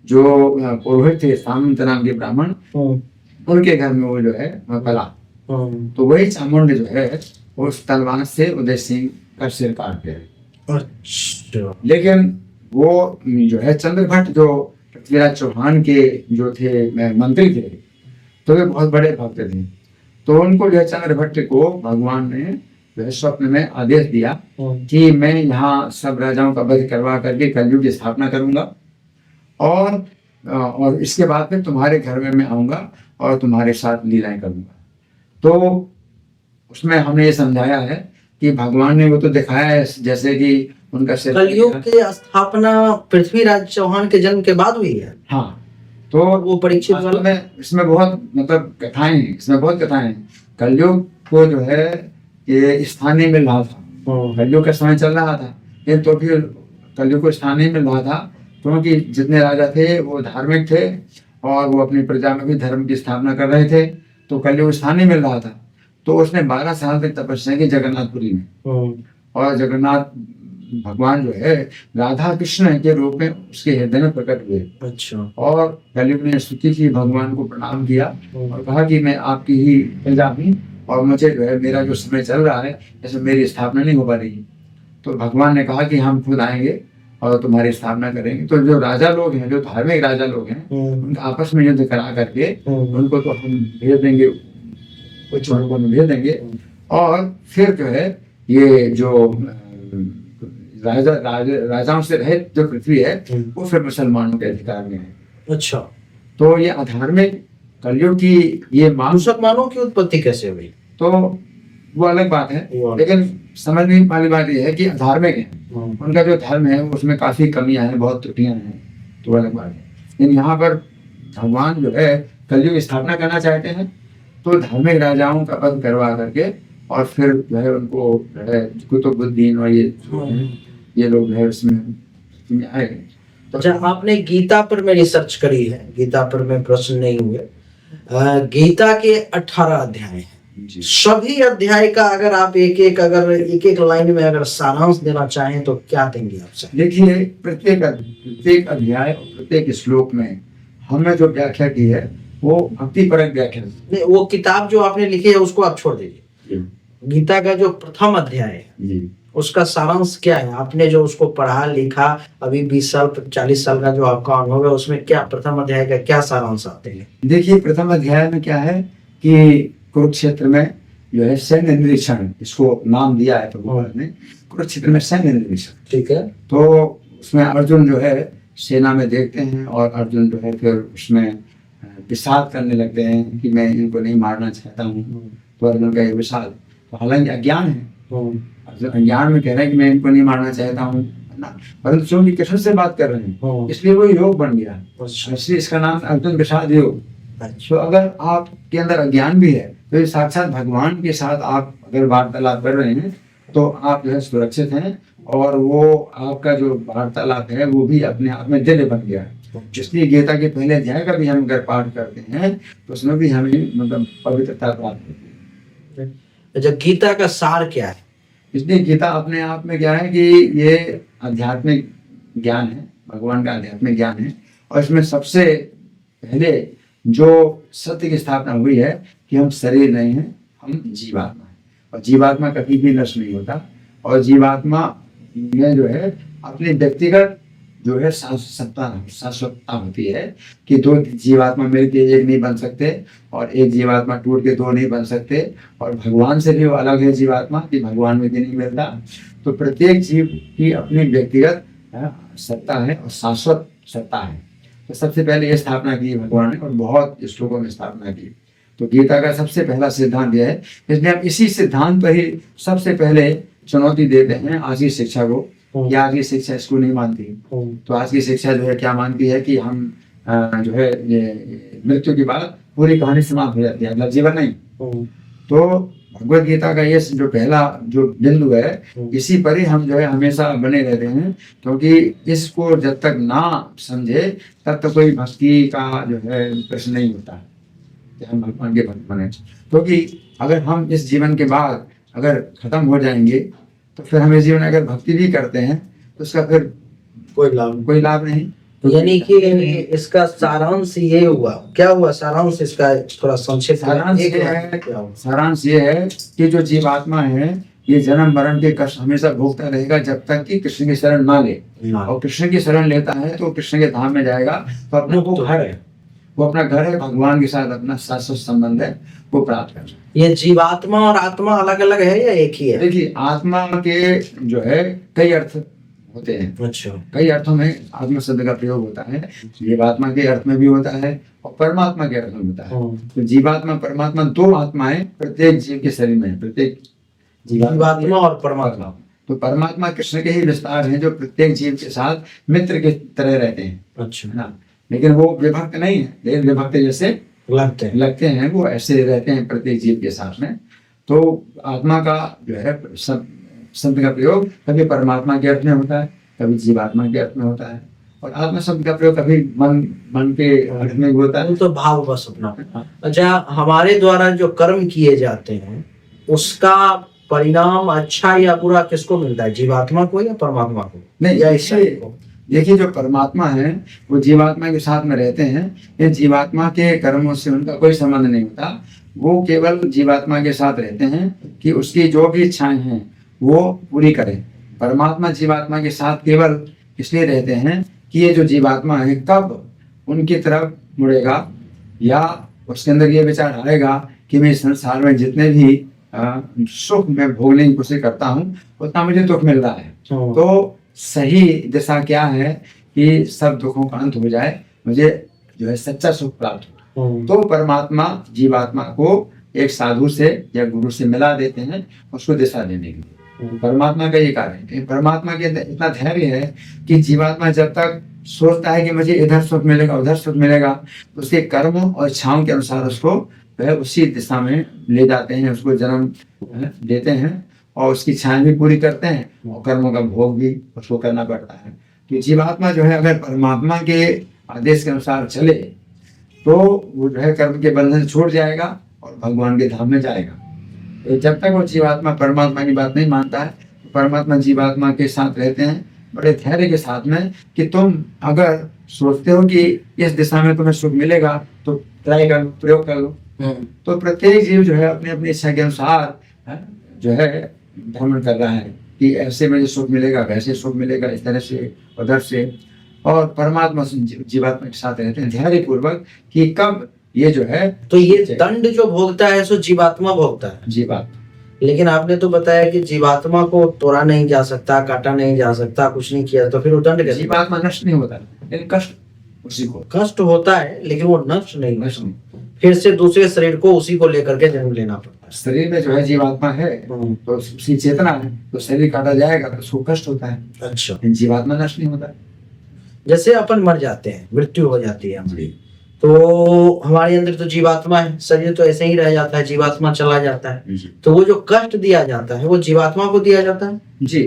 जो पुरोहित थे, सामंत नाम के ब्राह्मण, उनके घर में वो जो है पला। तो वही चामुंड जो है उस तलवार से उदय सिंह का सिर काट गए। अच्छा। लेकिन वो जो है चंद्रभट्ट, जो पृथ्वीराज चौहान के जो थे मंत्री थे, तो वे बहुत बड़े भक्त थे। तो उनको जो है चंद्रभट्ट को भगवान ने जो है स्वप्न में आदेश दिया कि मैं यहाँ सब राजाओं का वध करवा करके कलयुग की स्थापना करूंगा, और इसके बाद में तुम्हारे घर में मैं आऊंगा और तुम्हारे साथ लीलाएं करूंगा। तो उसमें हमने ये समझाया है कि भगवान ने वो तो दिखाया है जैसे कि उनका कलयुग की स्थापना पृथ्वीराज चौहान के जन्म के बाद हुई है। हाँ, तो वो परीक्षित वाला में इसमें बहुत मतलब कथाएं हैं, इसमें बहुत कथाएं हैं। कलयुग को जो है ये स्थान नहीं मिल रहा था, कलयुग का समय चल रहा था, लेकिन तो भी कलयुग को स्थान नहीं मिल रहा था, क्योंकि जितने राजा थे वो धार्मिक थे और वो अपनी प्रजा में भी धर्म की स्थापना कर रहे थे, तो कलयुग स्थान नहीं मिल रहा था। तो उसने 12 साल तक तपस्या की जगन्नाथपुरी में, और जगन्नाथ भगवान जो है राधा कृष्ण के रूप में उसके हृदय में प्रकट हुए। अच्छा। और कलयुग ने स्तुति की, भगवान को प्रणाम किया और कहा कि मैं आपकी ही प्रजा हूँ और मुझे जो है मेरा जो समय चल रहा है जैसे मेरी स्थापना नहीं हो पा रही। तो भगवान ने कहा कि हम खुद आएंगे और तुम्हारी स्थापना करेंगे। तो जो राजा लोग हैं, जो धार्मिक राजा लोग हैं, उनका आपस में युद्ध करा करके उनको तो हम भेज देंगे, कुछ उनको हम भेज देंगे और फिर जो है ये जो राजाओं से रहित जो पृथ्वी है वो फिर मुसलमानों के अधिकार में है। अच्छा। तो ये अधार्मिक कलयुग की ये मांग, मुसलमानों की उत्पत्ति कैसे हुई? तो वो अलग बात है, लेकिन समझने वाली बात ये है कि अधार्मिक है, उनका जो धर्म है उसमें काफी कमियां हैं, बहुत त्रुटियां हैं, तो अलग बात है। लेकिन यहाँ पर भगवान जो है कलयुग की स्थापना करना चाहते हैं, तो धार्मिक राजाओं का वध करवा करके और फिर जो है उनको कुतुबुद्दीन और ये लोग है उसमें आए। अच्छा, आपने गीता पर में रिसर्च करी है, गीता पर में प्रश्न नहीं हुए। गीता के 18 अध्याय हैं। सभी अध्याय का अगर आप एक एक लाइन में अगर सारांश देना चाहें तो क्या देंगे आप? देखिए, प्रत्येक अध्याय और प्रत्येक श्लोक में हमने जो व्याख्या की है वो भक्तिपरक व्याख्या है। वो किताब जो आपने लिखी है उसको आप छोड़ दीजिए। गीता का जो प्रथम अध्याय है उसका सारांश क्या है? आपने जो उसको पढ़ा लिखा, अभी 20 साल 40 साल का जो आपका अनुभव है, उसमें क्या प्रथम अध्याय का क्या सारांश आते हैं? देखिए, प्रथम अध्याय में क्या है कि कुरुक्षेत्र में जो है सैन्य निरीक्षण, इसको नाम दिया है भगवान ने, कुरुक्षेत्र में सैन्य निरीक्षण। ठीक है। तो उसमें अर्जुन जो है सेना में देखते हैं और अर्जुन जो है फिर उसमें विषाद करने लगते हैं कि मैं इनको नहीं मारना चाहता हूँ। तो अर्जुन का ये विषाद, तो हालांकि अज्ञान है, अज्ञान में कह रहे हैं कि मैं इनको नहीं मारना चाहता हूँ, परंतु क्योंकि कृष्ण से बात कर रहे हैं इसलिए वो योग बन गया, इसलिए इसका नाम अर्जुन विषाद योग। तो अगर आपके अंदर अज्ञान भी है तो साक्षात भगवान के साथ आप अगर वार्तालाप कर रहे हैं तो आप जो है सुरक्षित हैं, और वो आपका जो वार्तालाप है वो भी अपने आप में दिव्य बन गया है। इसलिए गीता के पहले अध्याय का भी हम अगर पाठ करते हैं तो उसमें भी हमें मतलब पवित्रता प्राप्त होती है। अच्छा, गीता का सार क्या है? इसलिए गीता अपने आप में क्या है कि ये आध्यात्मिक ज्ञान है, भगवान का आध्यात्मिक ज्ञान है, और इसमें सबसे पहले जो सत्य की स्थापना हुई है कि हम शरीर नहीं हैं, हम जीवात्मा हैं, और जीवात्मा कभी भी नष्ट नहीं होता, और जीवात्मा में जो है अपनी व्यक्तिगत जो है शाश्वतता होती है कि दो जीवात्मा मिलकर एक नहीं बन सकते और एक जीवात्मा टूट के दो नहीं बन सकते, और भगवान से भी वो अलग है जीवात्मा कि भगवान में भी नहीं मिलता। तो प्रत्येक जीव की अपनी व्यक्तिगत सत्ता है और शाश्वत सत्ता है। तो सबसे पहले ये स्थापना की भगवान ने और बहुत श्लोकों में स्थापना की। तो गीता का सबसे पहला सिद्धांत यह है, इसलिए हम इसी सिद्धांत पर ही सबसे पहले चुनौती देते हैं आज की शिक्षा को, कि आज की शिक्षा इसको नहीं मानती। तो आज की शिक्षा जो है क्या मानती है कि हम जो है ये मृत्यु के बाद पूरी कहानी समाप्त हो जाती है, अगला जीवन नहीं। तो भगवत गीता का ये जो पहला जो बिंदु है, इसी पर ही हम जो है हमेशा बने रहते हैं, क्योंकि इसको जब तक ना समझे तब तक कोई भक्ति का जो है प्रश्न नहीं होता कि हम भगवान के भक्त बने। क्योंकि अगर हम इस जीवन के बाद अगर खत्म हो जाएंगे तो फिर हम इस जीवन अगर भक्ति भी करते हैं तो उसका फिर कोई लाभ नहीं। तो यानी कि इसका सारांश ये हुआ, क्या हुआ सारांश इसका? थोड़ा संक्षेप सारांश ये है कि जो जीवात्मा है ये जन्म मरण के कष्ट हमेशा भोगता रहेगा जब तक कि कृष्ण की शरण ना ले, और कृष्ण की शरण लेता है तो कृष्ण के धाम में जाएगा, तो अपना वो घर है, वो अपना घर है, भगवान के साथ अपना शाश्वत संबंध है, वो प्राप्त कर। ये जीवात्मा और आत्मा अलग अलग है या एक ही है? देखिए, आत्मा के जो है कई अर्थ होते हैं। अच्छा। कई अर्थों में आत्मा शब्द का प्रयोग होता है, जीवात्मा के अर्थ में भी होता है और परमात्मा के अर्थ में होता है। तो जीवात्मा परमात्मा दो आत्माएं प्रत्येक जीव के शरीर में है, प्रत्येक जीवात्मा और परमात्मा। तो परमात्मा कृष्ण के ही विस्तार हैं जो प्रत्येक जीव के साथ मित्र के तरह रहते हैं। अच्छा ना, लेकिन वो विभक्त नहीं है, लेकिन विभक्त जैसे लगते हैं वो ऐसे रहते हैं प्रत्येक जीव के साथ में। तो आत्मा का जो है शब्द का प्रयोग कभी परमात्मा के अर्थ में होता है, कभी जीवात्मा के अर्थ में होता है, और आत्मा शब्द का प्रयोग कभी मन के अर्थ में होता है। तो भाव बस अपना। अच्छा, हमारे द्वारा जो कर्म किए जाते हैं उसका परिणाम अच्छा या बुरा किसको मिलता है, जीवात्मा को या परमात्मा को? नहीं, या ऐसे देखिए, जो परमात्मा है वो जीवात्मा के साथ में रहते हैं। ये जीवात्मा के कर्मों से उनका कोई संबंध नहीं होता। वो केवल जीवात्मा के साथ रहते हैं कि उसकी जो भी इच्छाएं हैं वो पूरी करें। परमात्मा जीवात्मा के साथ केवल इसलिए रहते हैं कि ये जो जीवात्मा है कब उनकी तरफ मुड़ेगा या उसके अंदर ये विचार आएगा कि मैं इस संसार में जितने भी सुख में भोगने की कोशिश करता हूँ उतना मुझे दुख मिल रहा है, तो सही दिशा क्या है कि सब दुखों का अंत हो जाए, मुझे जो है सच्चा सुख प्राप्त हो। तो परमात्मा जीवात्मा को एक साधु से या गुरु से मिला देते हैं उसको दिशा देने के लिए। परमात्मा का ये कार्य है। परमात्मा के अंदर इतना धैर्य है कि जीवात्मा जब तक सोचता है कि मुझे इधर सुख मिलेगा उधर सुख मिलेगा, तो उसके कर्मों और इच्छाओं के अनुसार उसको वह उसी दिशा में ले जाते हैं, उसको जन्म देते हैं और उसकी इच्छाएं भी पूरी करते हैं और कर्मों का भोग भी उसको करना पड़ता है। तो जीवात्मा जो है अगर परमात्मा के आदेश के अनुसार चले तो वो जो है कर्म के बंधन से छूट जाएगा और भगवान के धाम में जाएगा। तो जब तक वो जीवात्मा परमात्मा की बात नहीं मानता है तो परमात्मा जीवात्मा के साथ रहते हैं बड़े धैर्य के साथ में कि तुम अगर सोचते हो कि इस दिशा में तुम्हें सुख मिलेगा तो ट्राई कर लो, प्रयोग कर लो। तो प्रत्येक जीव जो है अपनी अपनी इच्छा के अनुसार जो है भ्रमण कर रहा है कि ऐसे मुझे सुख मिलेगा, वैसे सुख मिलेगा, इस तरह से उधर से। और परमात्मा जीवात्मा के साथ रहते हैं धैर्य पूर्वक कि कब ये जो है। तो ये दंड जो भोगता है सो जीवात्मा भोगता है। जीवात्मा। लेकिन आपने तो बताया कि जीवात्मा को तोड़ा नहीं जा सकता, काटा नहीं जा सकता, कुछ नहीं किया, तो फिर वो दंड कैसे? जीवात्मा नष्ट नहीं होता, लेकिन कष्ट उसी को कष्ट होता है लेकिन वो नष्ट नहीं। फिर से दूसरे शरीर को उसी को लेकर के जन्म लेना पड़ता है। शरीर में जो है जीवात्मा है तो उसकी चेतना है, तो शरीर काटा जाएगा तो उसको कष्ट होता है। अच्छा। जीवात्मा नष्ट नहीं होता। जैसे अपन मर जाते हैं, मृत्यु हो जाती है हमारी, तो हमारे अंदर तो जीवात्मा है, शरीर तो ऐसे ही रह जाता है, जीवात्मा चला जाता है, तो वो जो कष्ट दिया जाता है वो जीवात्मा को दिया जाता है। जी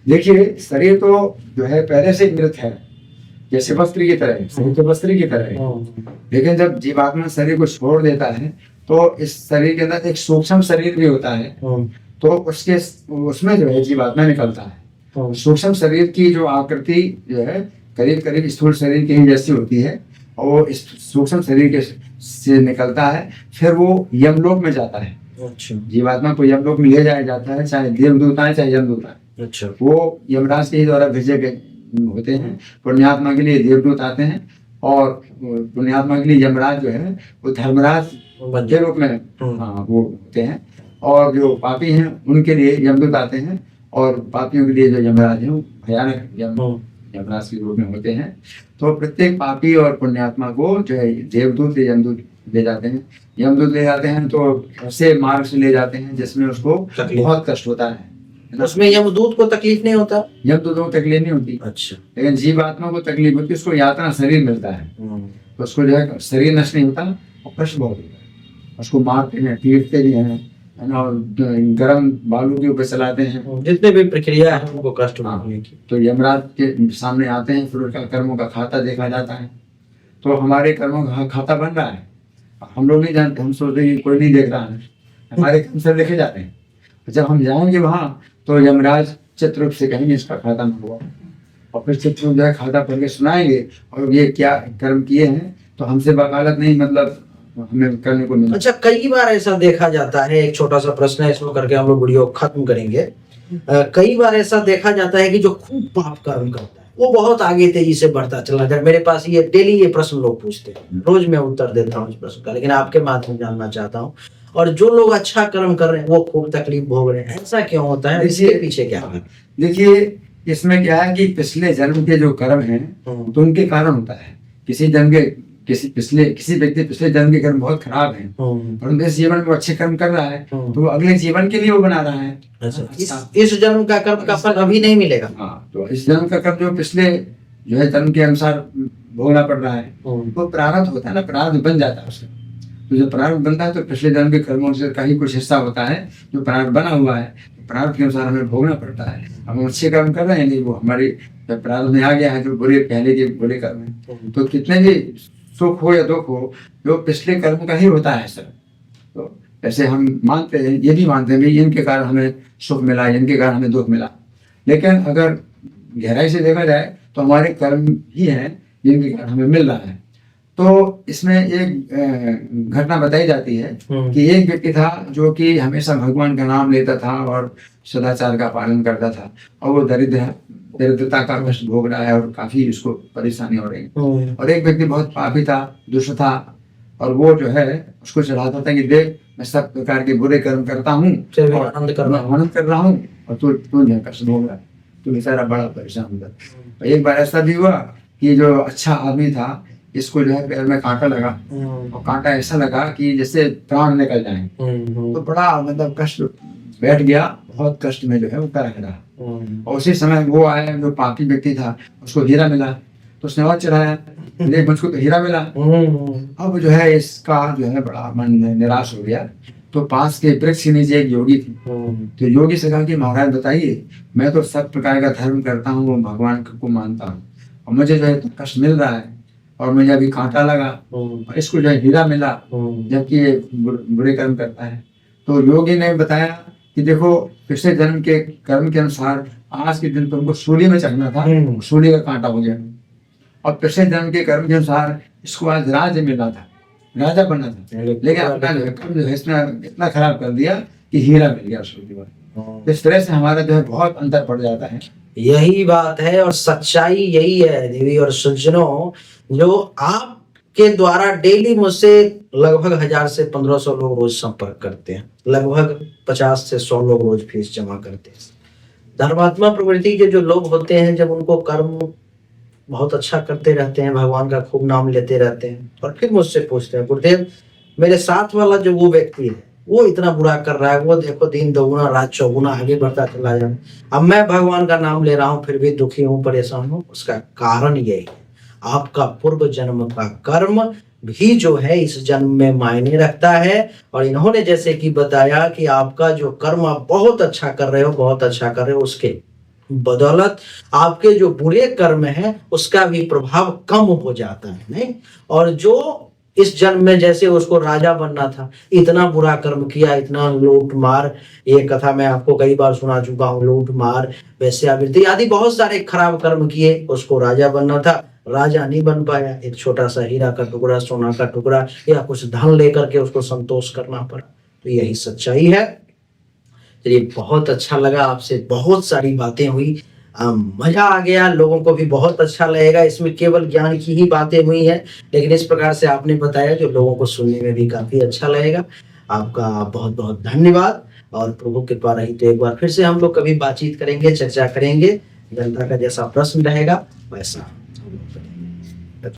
देखिए, शरीर तो जो है पहले से मृत है, जैसे वस्त्र की तरह है, शरीर तो वस्त्र की तरह है। लेकिन जब जीवात्मा शरीर को छोड़ देता है तो इस शरीर के अंदर एक सूक्ष्म शरीर भी होता है, तो उसके उसमें जो है जीवात्मा निकलता है। सूक्ष्म शरीर की जो आकृति जो है करीब करीब स्थूल शरीर के जैसी होती है और वो इस सूक्ष्म शरीर के से निकलता है, फिर वो यमलोक में जाता है। अच्छा। जीवात्मा को यमलोक में ले जाया जाता है, चाहे देवदूत आए चाहे यमदूत आए। अच्छा। वो यमराज के द्वारा भेजे गए होते हैं। पुण्यात्मा के लिए देवदूत आते हैं और पुण्यात्मा के लिए यमराज जो है वो धर्मराज के रूप में वो होते हैं, और जो पापी हैं उनके लिए यमदूत आते हैं, और पापियों के लिए जो यमराज है वो भयानक यमराज के रूप में होते हैं। तो प्रत्येक पापी और पुण्यात्मा को जो है देवदूत या यमदूत ले जाते हैं। यमदूत ले जाते हैं तो ऐसे मार्ग से ले जाते हैं जिसमें उसको बहुत कष्ट होता है। उसमें यमदूत को तकलीफ नहीं होता? यमदूत को तकलीफ नहीं होती। अच्छा। लेकिन जीवात्मा को तकलीफ होती है, उसको यातना शरीर मिलता है, तो उसको जो है शरीर नष्ट नहीं होता और कष्ट बहुत होता है। उसको मारते हैं, पीटते भी हैं, है ना, और गर्म बालू के ऊपर चलाते हैं, जितने भी प्रक्रिया है उनको कष्ट होने की। तो यमराज के सामने आते हैं, फिर उनका कर्मों का खाता देखा जाता है। तो हमारे कर्मों का खाता बन रहा है, हम लोग नहीं जानते, हम सोचते हैं कोई नहीं देख रहा है, हमारे कर्म सब देखे जाते हैं। जब हम जाएंगे वहां तो यमराज चित्ररूप से कहेंगे इसका खाता न हुआ, और फिर चित्ररूप जो है खाता पढ़ के सुनाएंगे और ये क्या कर्म किए हैं, तो हमसे वकालत नहीं, मतलब हमें करने को मिला। अच्छा, कई बार ऐसा देखा जाता है, एक छोटा सा प्रश्न है इसको करके हम लोग वीडियो खत्म करेंगे। कई बार ऐसा देखा जाता है कि जो खूब पाप कर्म करता है वो बहुत आगे तेजी से बढ़ता चला जाए। मेरे पास ये डेली ये प्रश्न लोग पूछते हैं, रोज मैं उत्तर देता हूँ इस प्रश्न का, लेकिन आपके माध्यम जानना चाहता हूँ। और जो लोग अच्छा कर्म कर रहे हैं वो खूब तकलीफ भोग रहे हैं, ऐसा क्यों होता है? इसके पीछे क्या है? देखिए, इसमें क्या है कि पिछले जन्म के जो कर्म हैं तो उनके कारण होता है। किसी जन्म के किसी व्यक्ति पिछले जन्म के कर्म बहुत खराब हैं, परंतु इस जीवन में वो अच्छे कर्म कर रहा है तो वो अगले जीवन के लिए वो बना रहा है। अच्छा, इस जन्म का कर्म का फल अभी नहीं मिलेगा। हाँ, तो इस जन्म का कर्म जो पिछले जो है जन्म के अनुसार भोगना पड़ रहा है, वो प्रारब्ध होता है ना, प्रारब्ध बन जाता है उससे। तो जब प्रारब्ध बनता है तो पिछले जन्म के कर्मों से का ही कुछ हिस्सा होता है जो प्रारब्ध बना हुआ है, प्रारब्ध के अनुसार हमें भोगना पड़ता है। हम अच्छे कर्म कर रहे हैं नहीं, वो हमारी प्रारब्ध में आ गया है जो बुरे पहले के बुरे कर्म है। तो कितने भी सुख हो या दुख हो, जो पिछले कर्म का ही होता है सर। तो जैसे हम मानते हैं, ये भी मानते हैं भी इनके कारण हमें सुख मिला, इनके कारण हमें दुख मिला, लेकिन अगर गहराई से देखा जाए तो हमारे कर्म ही हैं जिनके कारण हमें मिल रहा है। तो इसमें एक घटना बताई जाती है कि एक व्यक्ति था जो कि हमेशा भगवान का नाम लेता था और सदाचार का पालन करता था, और वो दरिद्रता का कष्ट भोग रहा है और काफी उसको परेशानी हो रही है। और एक व्यक्ति बहुत पापी था, दुष्ट था, और वो जो है उसको चढ़ाता था कि देख मैं सब प्रकार के बुरे कर्म करता हूँ और आनंद कर रहा हूँ, और तू जो कष्ट भोग रहा है, तो बेचारा बड़ा परेशान होता। तो एक बार ऐसा भी हुआ कि जो अच्छा आदमी था, इसको जो है पैर में कांटा लगा, और कांटा ऐसा लगा कि जैसे प्राण निकल जाए, तो बड़ा मतलब कष्ट बैठ गया, बहुत कष्ट में जो है वो करा रहा। और उसी समय वो आया जो पापी व्यक्ति था, उसको हीरा मिला, तो उसने और चढ़ाया, देख मुझको तो हीरा मिला। अब जो है इसका जो है बड़ा मन निराश हो गया। तो पास के वृक्ष के नीचे एक योगी थी, तो योगी से कहा कि महाराज बताइए, मैं तो सब प्रकार का धर्म करता हूँ, भगवान को मानता हूँ, और मुझे जो है तो कष्ट मिल रहा है, और मुझे अभी कांटा लगा, और इसको जो है हीरा मिला, जबकि ये बुरे कर्म करता है। तो योगी ने बताया कि देखो पिछले जन्म के कर्म के अनुसार आज के दिन तुमको सूली में चढ़ना था, सूली का कांटा हो गया, और पिछले जन्म के कर्म के अनुसार इसको आज राज्य मिला था, राजा बनना था, लेकिन अपना जो है कर्म जो है इसने इतना खराब कर दिया कि हीरा मिल गया सूली में। इस तरह से हमारा जो है बहुत अंतर पड़ जाता है। यही बात है और सच्चाई यही है देवी और सज्जनों, जो आपके द्वारा डेली मुझसे लगभग 1000 से 1500 लोग रोज संपर्क करते हैं, लगभग 50 से 100 लोग रोज फीस जमा करते हैं। धर्मात्मा प्रवृत्ति के जो लोग होते हैं, जब उनको कर्म बहुत अच्छा करते रहते हैं, भगवान का खूब नाम लेते रहते हैं, और फिर मुझसे पूछते हैं गुरुदेव मेरे साथ वाला जो वो व्यक्ति है वो इतना बुरा कर रहा है, वो देखो दिन दोगुना रात चौगुना आगे बढ़ता चला जाए, अब मैं भगवान का नाम ले रहा हूँ फिर भी दुखी हूँ, परेशान हूँ। उसका कारण यही है, आपका पूर्व जन्म का कर्म भी जो है इस जन्म में मायने रखता है। और इन्होंने जैसे कि बताया कि आपका जो कर्म आप बहुत अच्छा कर रहे हो, बहुत अच्छा कर रहे हो, उसके बदौलत आपके जो बुरे कर्म हैं उसका भी प्रभाव कम हो जाता है, नहीं। और जो इस जन्म में जैसे उसको राजा बनना था, इतना बुरा कर्म किया, इतना लूट मार, ये कथा मैं आपको कई बार सुना चुका हूँ, लूट मार, वेश्यावृत्ति आदि बहुत सारे खराब कर्म किए, उसको राजा बनना था, राजा नहीं बन पाया, एक छोटा सा हीरा का टुकड़ा, सोना का टुकड़ा या कुछ धन लेकर के उसको संतोष करना पड़ा। तो यही सच्चाई है। चलिए बहुत अच्छा लगा, आपसे बहुत सारी बातें हुई, मजा आ गया, लोगों को भी बहुत अच्छा लगेगा। इसमें केवल ज्ञान की ही बातें हुई हैं, लेकिन इस प्रकार से आपने बताया जो लोगों को सुनने में भी काफी अच्छा लगेगा। आपका बहुत बहुत धन्यवाद, और प्रभु कृपा रही तो एक बार फिर से हम लोग कभी बातचीत करेंगे, चर्चा करेंगे, जनता का जैसा प्रश्न रहेगा वैसा।